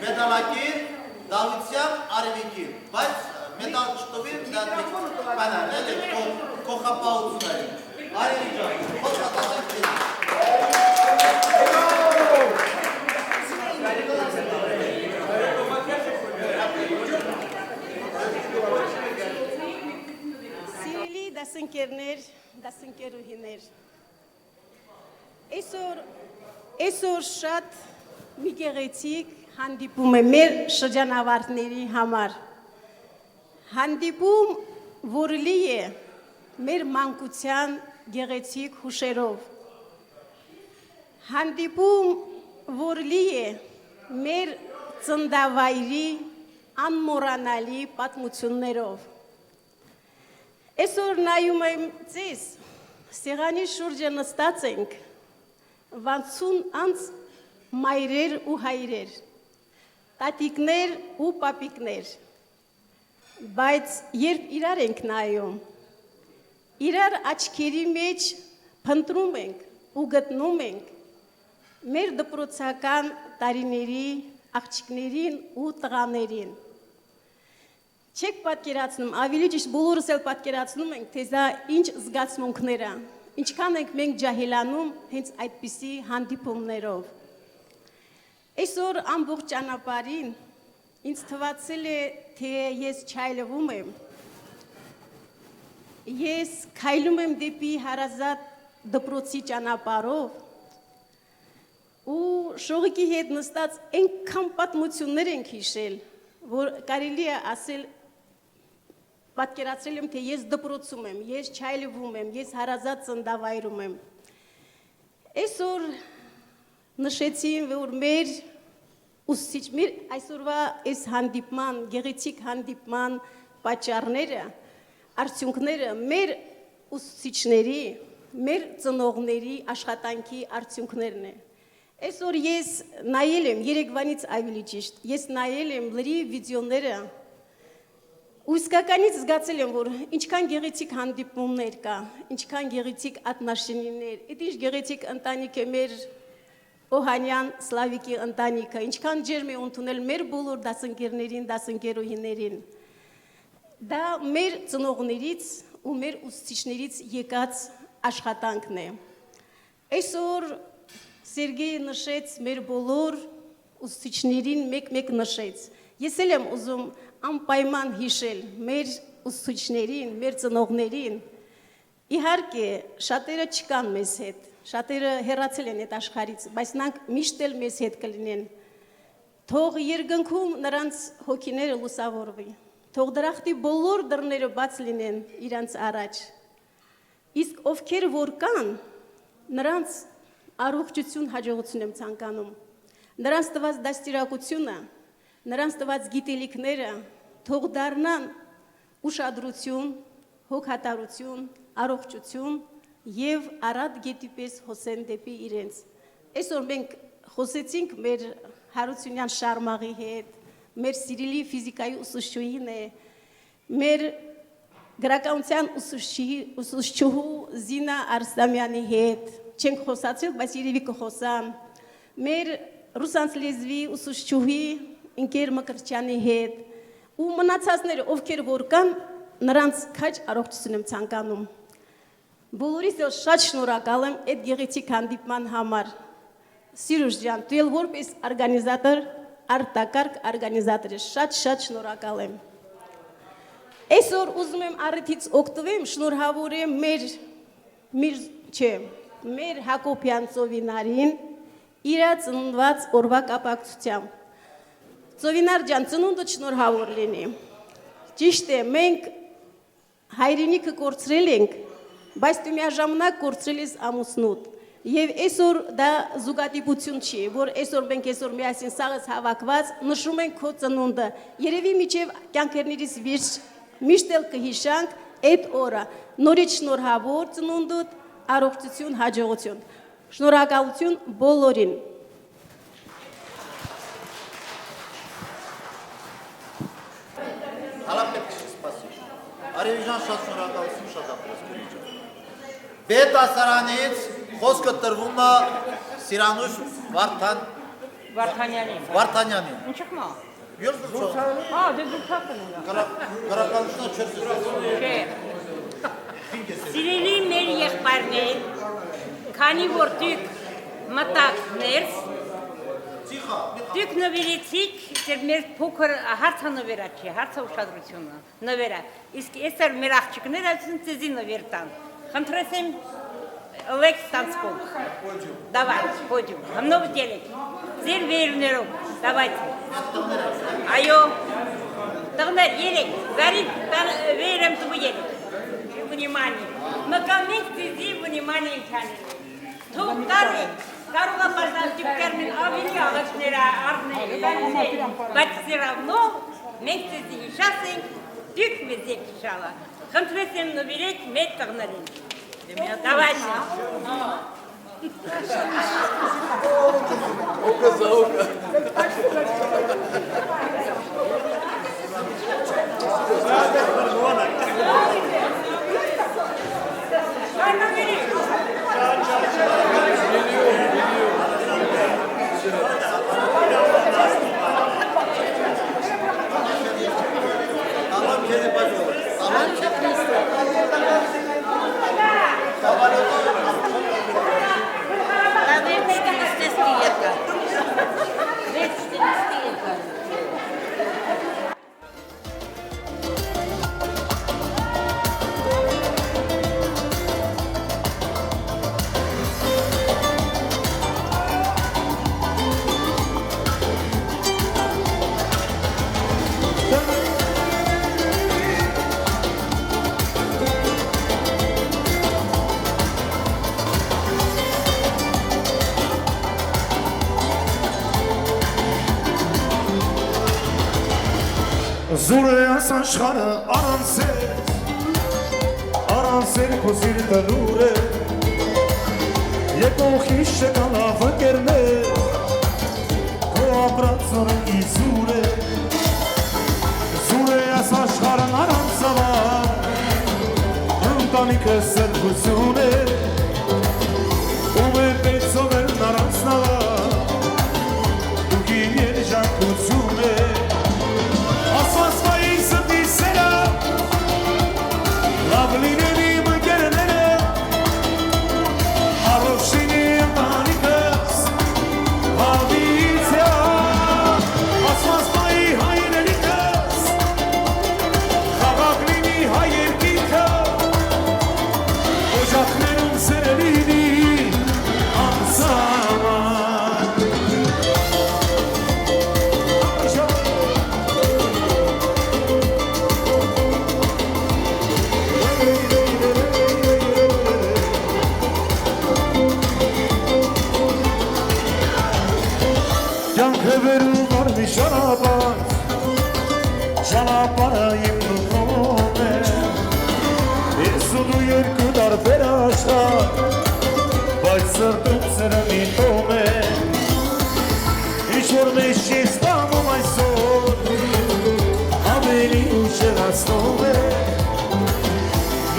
Մեդալակիր, Դավիթյան, Արևիկին, բայց մեդալ չտովին կողապահությունների։ Արևիկ ջան, խոսքատասենք դերի։ Սիրելի դասընկերներ, դասընկերուհիներ, այսօր շատ մի գեղեցիկ հանդիպում է մեր շրջանավարտների համար։ Հանդիպում, որ լի է մեր մանկության գեղեցիկ հուշերով։ Հանդիպում, որ լի է մեր ծննդավայրի անմոռանալի պատմություններով։ Այսօր նայում եմ ձեզ, սեղանի շուրջը նստած ենք 60 անց մայրեր ու հայրեր, տատիկներ ու պապիկներ, բայց երբ իրար ենք նայում, իրար աչքերի մեջ փնտրում ենք ու գտնում ենք մեր դպրոցական տարիների աղջիկներին ու տղաներին։ Չեք պատկերացնում, ավելի ճիշտ բոլորս էլ պատկերացնում ենք, թե դա ինչ զգացմունքներ է, ինչքան ենք մենք ջահելանում հենց այդպիսի հանդիպումներով։ Այսօր ամբողջ ճանապարհին ինձ թվացել է, թե ես չայլվում եմ, ես քայլում եմ դեպի հարազատ դպրոցի ճանապարհով ու շողիկի հետ նստած այնքան պատմություններ ենք հիշել, որ կարելի է ասել պատկերացրել եմ, թե ես դպրոցում եմ, ես չայլվում եմ, ես հարազատ ծննդավայրում եմ։ Այսօր նշեցին, որ մեր այսօրվա այս հանդիպման, գեղեցիկ հանդիպման պատճառները, արդյունքները մեր ուսուցիչների, մեր ծնողների աշխատանքի արդյունքներն են։ Այսօր ես նայել եմ, երեկվանից ավելի ճիշտ, ես նայել եմ լրիվ վիդեոները ու իսկականից զգացել եմ, որ ինչքան գեղեցիկ հանդիպումներ կա, ինչքան գեղեցիկ ատնաշենիներ, այդ ինչ գեղեցիկ ընտանիք է մեր Օհանյան Սլավիկի ընտանիքը, ինչքան ջերմ է ընդունել մեր բոլոր դասընկերներին, դասընկերուհիներին։ Դա մեր ծնողներից ու մեր ուսուցիչներից եկած աշխատանքն է։ Այսօր Սերգեյը նշեց մեր բոլոր ուսուցիչներին մեկ-մեկ նշեց։ Ես էլ եմ ուզում անպայման հիշել մեր ուսուցիչներին, մեր ծնողներին։ Իհարկե, շատերը չկան մեզ հետ, շատերը հեռացել են այդ աշխարհից, բայց նրանք միշտ էլ մեզ հետ կլինեն։ Թող երկնքում նրանց հոգիները լուսավորվի, թող դրախտի բոլոր դռները բաց լինեն իրանց առաջ։ Իսկ ովքեր որ կան, նրանց առողջություն, հաջողություն եմ ցանկանում։ Նրանց տված դաստիարակությունը, նրանց տված գիտելիքները թող դառնան ուշադրություն, հոգատարություն, առողջություն եւ առատ գետի պես հոսեն դեպի իրենց։ Այսօր մենք խոսեցինք մեր Հարությունյան Շարմաղի հետ, մեր սիրելի ֆիզիկայի ուսուցչուհին է, մեր գրականության ուսուցչուհու Զինա Արստամյանի հետ, չենք խոսացել, բայց երևի կխոսամ, մեր ռուսանց լեզվի ուսուցչուհի Ինկեր Մկրտչյանի հետ ու մնացածները, ովքեր որ կան, նրանց քաջ առողջություն եմ ցանկանում։ Բոլորիս էլ շատ շնորհակալ եմ այդ գեղեցիկ հանդիպման համար։ Սիրուժ ջան, դու էլ որպես օրգանիզատոր, արտակարգ օրգանիզատոր ես, շատ շնորհակալ եմ։ Այսօր ուզում եմ առիթից օգտվեմ, շնորհավորեմ մեր Հակոբյան Ծովինարին իր ծննդված օրվա կապակցությամբ։ Ծովինար ջան, ծնունդդ շնորհավոր լինի։ Ճիշտ է, մենք հայրենիքը կորցրել ենք, բայց դու միաժամանակ կորցրել ես ամուսնուդ։ Եվ այսօր դա զուգադիպություն չի, որ այսօր մենք այսօր միասին սաղս հավաքված նշում ենք քո ծնունդը։ Երևի միջև կյանքերներիս վերջ միշտ էլ կհիշանք այդ օրը։ Նորից շնորհավոր ծնունդդ, առողջություն, հաջողություն։ Շնորհակալություն բոլորին։ Արևիժան շատ շնորհակալություն, շատ ապրեսկուրիչ։ Պետասարանից խոսքը տրվում է Սիրանուշ Վարդանյանին։ Ինչքան։ Ես դուք։ դե դուք թափն ուրա։ Գրականությունը չերսում։ Սիրելի մեր եղբայրներ, քանի որ դուք մտակ ներս, դուք նվիրեցիք, դեր մեր փոքր հարցը նվերա չի, հարցը ուշադրությունը նվերա։ Իսկ այսօր մեր աղջիկները ասում ցեզի նվերտան։ Խնդրես եմ Ալեքս Տանցկով։ Давай, пойдем. Много делать. Ձեր վերներով, давайте. Այո։ Տղներ, երեք, գարի վերեմ դու երեք։ Внимание. Մկամիկ դիզի վնիմանիա ինքանին։ Թող կարող է բարձրացնել կերմին ավելի աղջները առնել, բայց все равно մենք դիզի հիշացենք, դուք մեզ եք հիշալա։ Խնդրես եմ նվիրեք մեր տղներին։ Давайте. Զուրը աս աշխարը Արանց էր քո սիրտը լուր է Եկող հիշը կանավ ընկերներ Քո ապրած օրը իզուր է Զուր է աս աշխարհն առանց ավար Ընտանիքը սրբություն է Ում է պետցով են առանց նավար Դուք իմ երջանկություն է Ասվածվայի սրտի սերը Լավ լինեն իմ ընկերները Առողջինի ընտանիքս Հավից է Ասվածվայի հայրենիքս Խաղաղ լինի հայ երկինքը Օջախներում սերը լինի անսահման Կյանքը վերում որ մի Շանապարը իմ նուքում է Ես ու դու երկու տարբեր աշխար Բայց սրտում սերը միտում է Ինչ-որ մեզ չի ստանում այսօր Ավելի ուշեղացնում է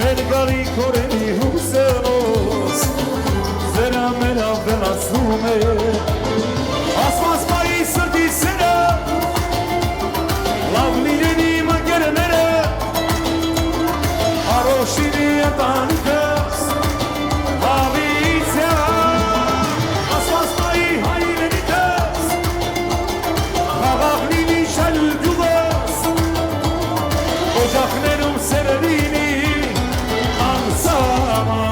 Մեր գալի կորենի հուսերոս Զերա մեր ավելացնում է Ասված մայի սրտի սերը Լավ լինեն իմ ընկերները Առողջինի ընտանիքս Հավից է Ասված մայի հայրենիքս Խաղաղ լինի շալուկյուղս Օջախներում սերը լինի անսահման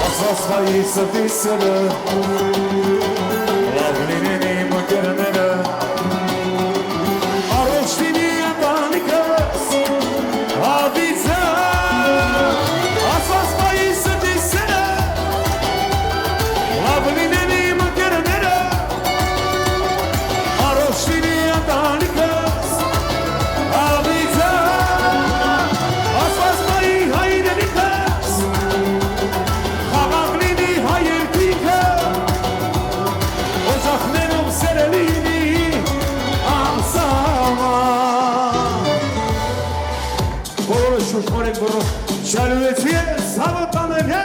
Asfasfayı sırtı sırı Lavlinin iim gönere Arroştini yandanikes Havize Asfasfayı sırtı sırı Lavlinin iim gönere Arroştini yandanikes Havize Asfasfayı hayrenikes Խաղաղլինի հայերքիքը Օջախներում սերելինի անսահման Բոլորը շուշմար ենք որով շալուեցի ես, հավատանել ես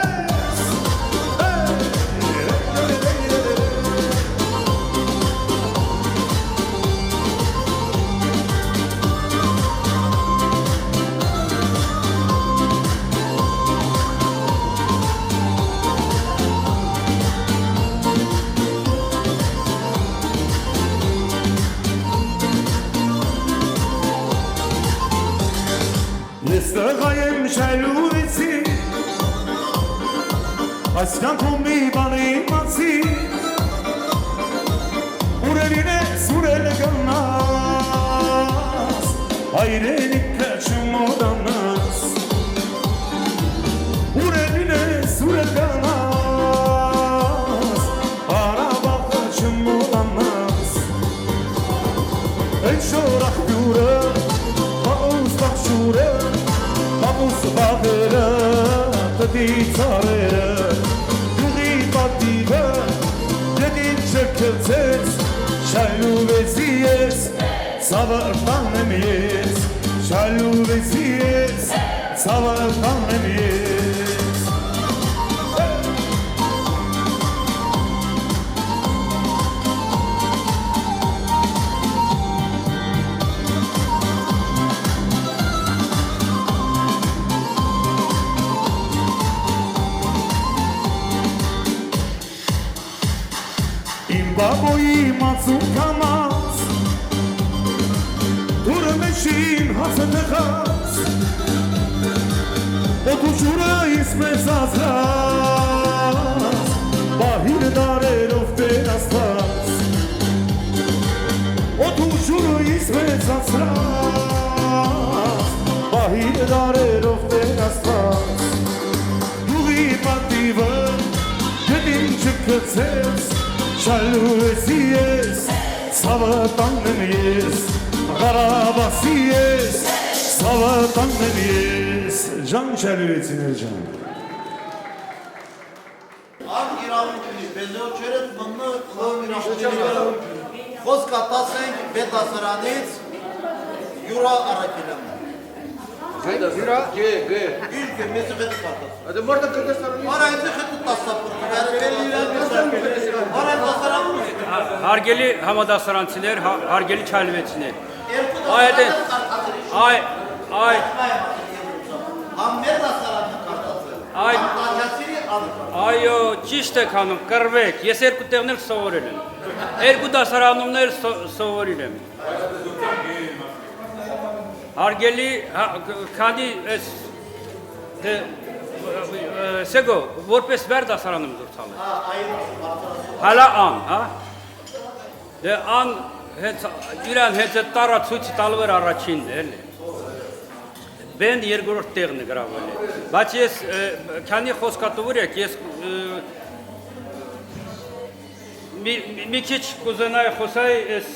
Ես տղա եմ շալուեցի Այս կյանքում մի բան իմացի Ուրելին ես ուրել գնաս Հայրենիքը չմոդանաս Ուրելին ես ուրել գնաս Արաբախը չմոդանաս Այդ շոր աղբյուրը Պաղուս բաղշուրը Պաղուս բաղերը Տտի ծարերը Գուղի պատիվը Ետին չկլցեց Շալուվեցի ես Ծավը տանեմ ես Շալուվեցի ես Ծավը տանեմ ես Իմ բաբոյի մացուն կամաց դուրը մեջին հացը տղաց Ոտու ջուրը ինձ մեզ ազրած Բահիր դարերով վերաստված Ոտու ջուրը ինձ մեզ ազրած Բահիր դարերով վերաստված Դուղի պատիվը գտին չկծեց Շալուեցի ես, ցավը տանեմ ես Ղարաբաղի ես, ցավը տանեմ ես Ժան շալուեցիներ ջան Ան իրավունքնի բեզոչերըտ մնը լով իրավունքնի Խոսք ատասենք բետասրանից յուրա առակելան Յուրա, գե Յուլկը մեզը վետ կատաս Այդ մորդը կտեսարունի Արա ինձը խետու տասապրտ Արա տասարանում Հարգելի համադասարանցիներ, հարգելի չալվեցիներ Համեր տասարանը կարտացել Տաջացիրի ալկար Այո, ճիշտ եք հանում, կրվեք, ես երկու տեղներ սովորել եմ Երկու դասարանումներ սովորել եմ Հարգելի, քանի Սեգո, որպես վեր դասարանում դուրցալ է Հալա ան, դե ան իրան հետ տարա ցույցի տալվեր առաջինն է Բեն երկրորդ տեղն է գրավել է Բայց ես, քանի խոսքատուր եք, ես մի քիչ կուզենայի խոսայի ես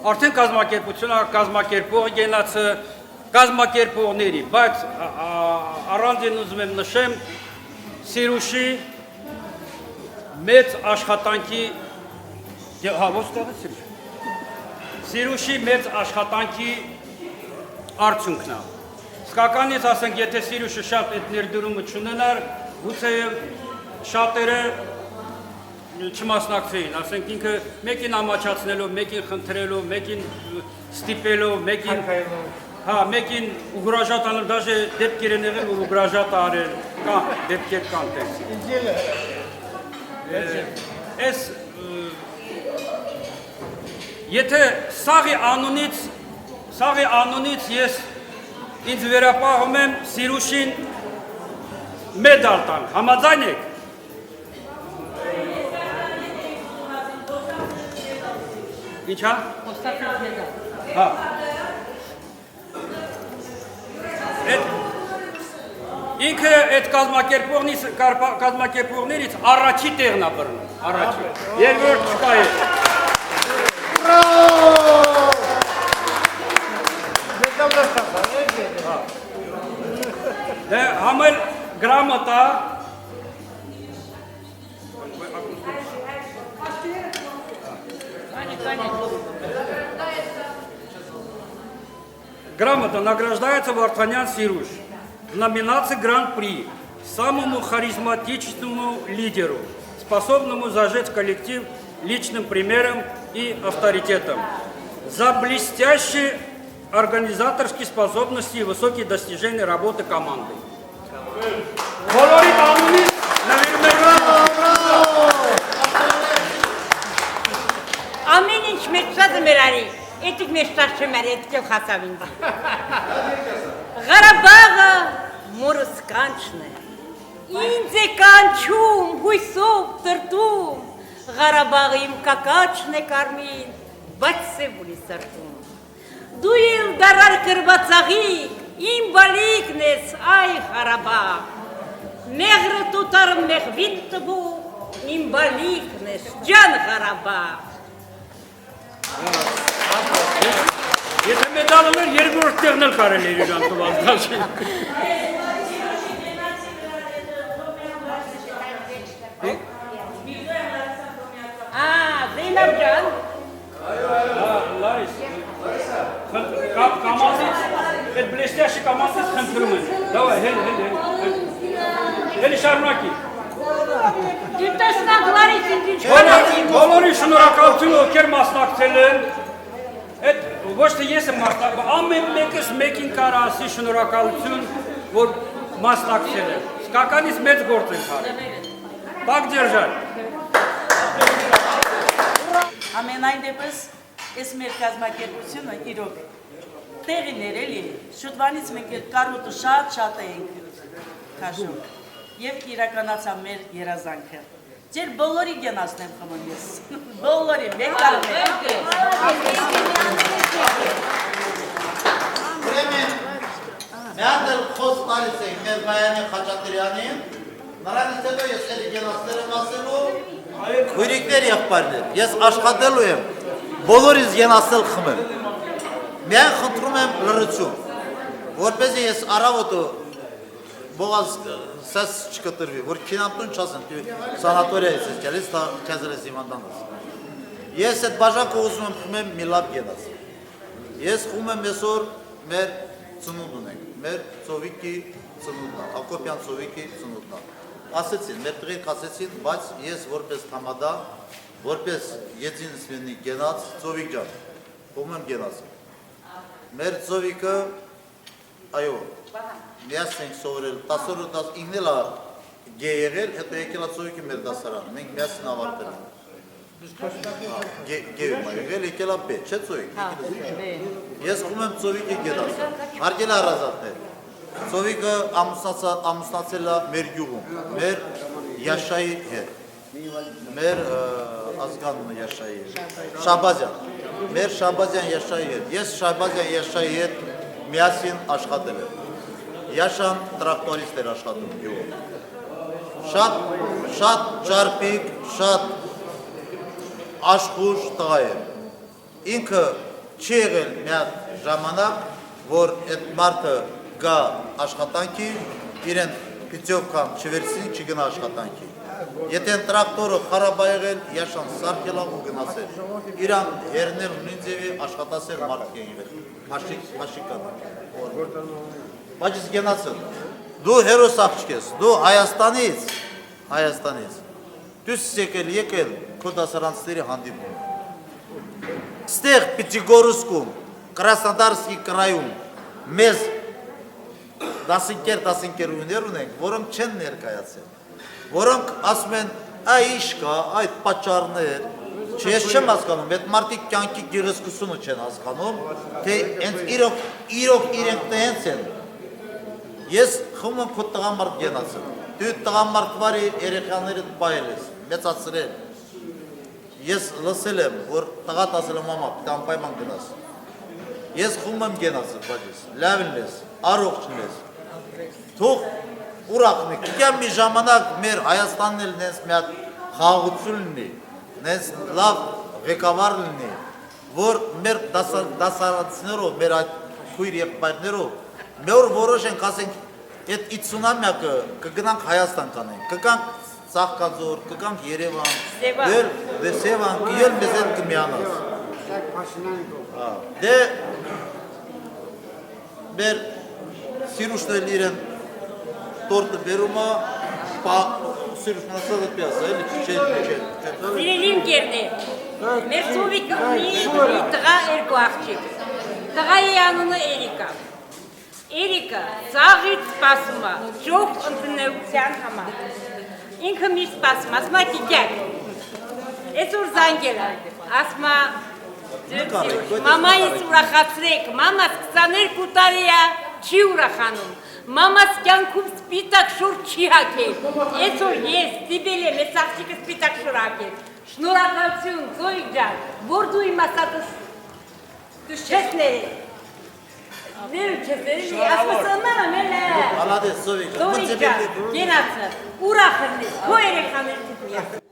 արդեն կազմակերպությունը կազմակերպող գենացը կազմակերպողների, բայց առանձին ուզում եմ նշեմ Սիրուշի մեծ աշխատանքի Սիրուշի մեծ աշխատանքի արդյունքն է։ Սկականից ասենք, եթե Սիրուշը շատ այդ ներդրումը չունենար, գուցեև շատերը չմասնակցեին, ասենք ինքը մեկին ամաչացնելով, մեկին խնդրելով, մեկին ստիպելով, մեկին ուգրաժատ անել, դաժե դեպքեր են եղել, որ ուգրաժատ արել, կան, դեպքեր կան տեսի։ Ես, եթե սաղի անունից ես ինձ վերապահում եմ Սիրուշին մեդալ տանք, համաձայն եք։ Ինչ հա? Ոստատիվ մեդալ։ Հա։ Ինքը այդ կազմակերպողներից առաջի տեղն է բռնում, առաջի։ Երկրորդ չկա է։ Դե համել գրամատա Грамота награждается Вартанян Сируш в номинации Гран-при самому харизматичному лидеру, способному зажечь коллектив личным примером и авторитетом, за блестящие организаторские способности и высокие достижения работы команды. Ամեն ինչ մեծած մեր արի, էդիկ մեծած չեմ արի, էդքև խասավ ինձ։ Ղարաբաղը մորս կանչն է, ինձ է կանչում, հույսով տրտում, Ղարաբաղը իմ կակաչն է կարմին, բայց սև ունի սրտում։ Դու իլ դարար կրվածաղիկ, իմ բալիկն ես, այ Ղարաբաղ, մեղրը տուտարը մեղվիտ տվու, իմ բալիկն ես, ջան Ղարաբաղ։ Եթե մեդալն էր, երկրորդ տեղն էլ կարել էր իրան տված դաշին։ Զեյնաբ ջան։ Լարիս, կամազից, այդ բլեստյաշի կամազից խնդրում են։ Դավայ, հելի շարունակի։ Դու տեսնակ Լարիս ինձ ինչ Բոլորի շնորհակալություն ովքեր մասնակցել են, այդ ոչ թե ես եմ մասնակցել, ամեն մեկս մեկին կար ասի շնորհակալություն, որ մասնակցել են։ Սկականից մեծ գործ ենք արել։ Բակ դերժան։ Ամենայն դեպս այս մեր կազմակերպությունը իրոք տեղիներ էլի, շուտվանից մենք այդ կարոտը շատ էինք քաշում եւ իրականացա մեր երազանքը։ Ձեր բոլորի գնացնեմ խմում ես, բոլորի, մեկ կարմեր։ Ուրեմն, միատ էլ խոս տալիս ենք մեր Բայանի Խաչատրյանին, նրանից հետո ես էլի գնացներ եմ ասելու, քույրիկներ եղբայրներ, ես աշխատելու եմ, բոլորից գնացնել խմեմ, միայն խնդրում եմ լրություն, որպեսզի ես առավոտը բողազ սես չկտրվի, որ քինամտուն չասեն, սանատորիայից ես գալիս, քեզ ես իմանտանս։ Ես այդ բաժակը ուզում եմ խմեմ մի լավ գնաց։ Ես խում եմ այսօր մեր ծնունդ ունենք, մեր ծովիկի ծնունդն, Ակոպյան ծովիկի ծնունդն։ Ասեցին, մեր տղերք ասեցին, բայց ես որպես համադա, որպես եծինսվենի գենաց ծովիկ ջան, խում եմ գենացը։ Մեր ծովիկը, այո, միասն ենք սովորել, 10-19 էլ գե եղել, հետո եկել ծովիկի մեր դասարանը, մենք միասն ավարտել ենք։ Գեում է եղել, եկել է պետ, չէ ծովիկ։ Ես խում եմ ծովիկի գենացը, հարգել է առազատներ։ Ծովիկը ամուսնացել է մեր գյուղում, մեր Յաշայի հետ, մեր ազգանունը Յաշայի հետ, Շաբազյան, մեր Շաբազյան Յաշայի հետ, ես Շաբազյան Յաշայի հետ միասին աշխատել եմ, Յաշան տրակտորիստ էր աշխատում գյուղում, շատ ճարպիկ, շատ աշխուժ տղա էր, ինքը չի եղել միատ ժամանակ, որ այդ մարդը գա աշխատանքի, իրեն պիտյով կամ չվերցին չգնա աշխատանքի։ Եթե տրակտորը խարապ է եղել, Յաշան սարքել ու գնացել։ Իրան հերնել նույն ձևի աշխատասեր մարդ է եղել, մաշիկան։ Բայց ես գնացել, դու հերոս աղջիկ ես, դու Հայաստանից, դուս եկել քո դասարանցիների հանդիպում։ Ստեղ Պիթիգորսկում, Կրասնոդարսկի կրայում մեզ դասընկերուներ ունենք, որոնք չեն ներկայացել, որոնք ասում են, ինչ կա, այդ պատճառներ, ես չեմ հասկանում, այդ մարդիկ կյանքի գեղեցկությունը չեն հասկանում, թե իրոք իրենք տենց են։ Ես խմում եմ քո տղամարդ գնացել, դու տղամարդվարի երեխաներդ բայել ես, մեծացրել։ Ես լսել եմ, որ տղատ ասել եմ մամա, պիտի անպայման գնաս։ Ես խմում եմ գնացել, բաջես, լավն ես, առողջն ես։ Թող ուրախնի, կգամ մի ժամանակ մեր Հայաստանն էլ նենց մի հատ խաղաղություն լինի, նենց լավ ղեկավար լինի, որ մեր դասարանցիներով, մեր այդ քույր եղբայրներով, մեր որոշ ենք ասենք, այդ 50-ամյակը կգնանք Հայաստան կանենք, կգանք Ծաղկաձոր, կգանք Երևան, Սևան, կիել մեզ հետ կմիանաս։ Դե մեր սիրուշնել իրեն տորտը բերում է, սիրուշն ասած էդ պիասա, էլի չէ։ Սիրելի ընկերներ, մեր ծովիկը ունի տղա երկու աղջիկ, տղայի անունը Էրիկա։ Էրիկը ծաղից սպասում է, ճոխ ընդնեության համար։ Ինքը մի սպասում, ասում է կիկյակ, այսօր զանգել է, ասում է, մամայից ուրախացրեք, մամաս 22 տարի է, չի ուրախանում, մամաս կյանքում սպիտակ շուր չի հակել, այսօր ես ստիպել եմ, այս աղջիկը սպիտակ շուր հակել, շնորհակալություն, Ծովիկ ջան, որ դու իմ ասածս դու չես ներել, ներում չես ներել, ասպասանման եմ էլ է, Ալադես, Ծովիկ ջան, գենացը, ուրախ հրնես, քո երեխաներ դուք միասին։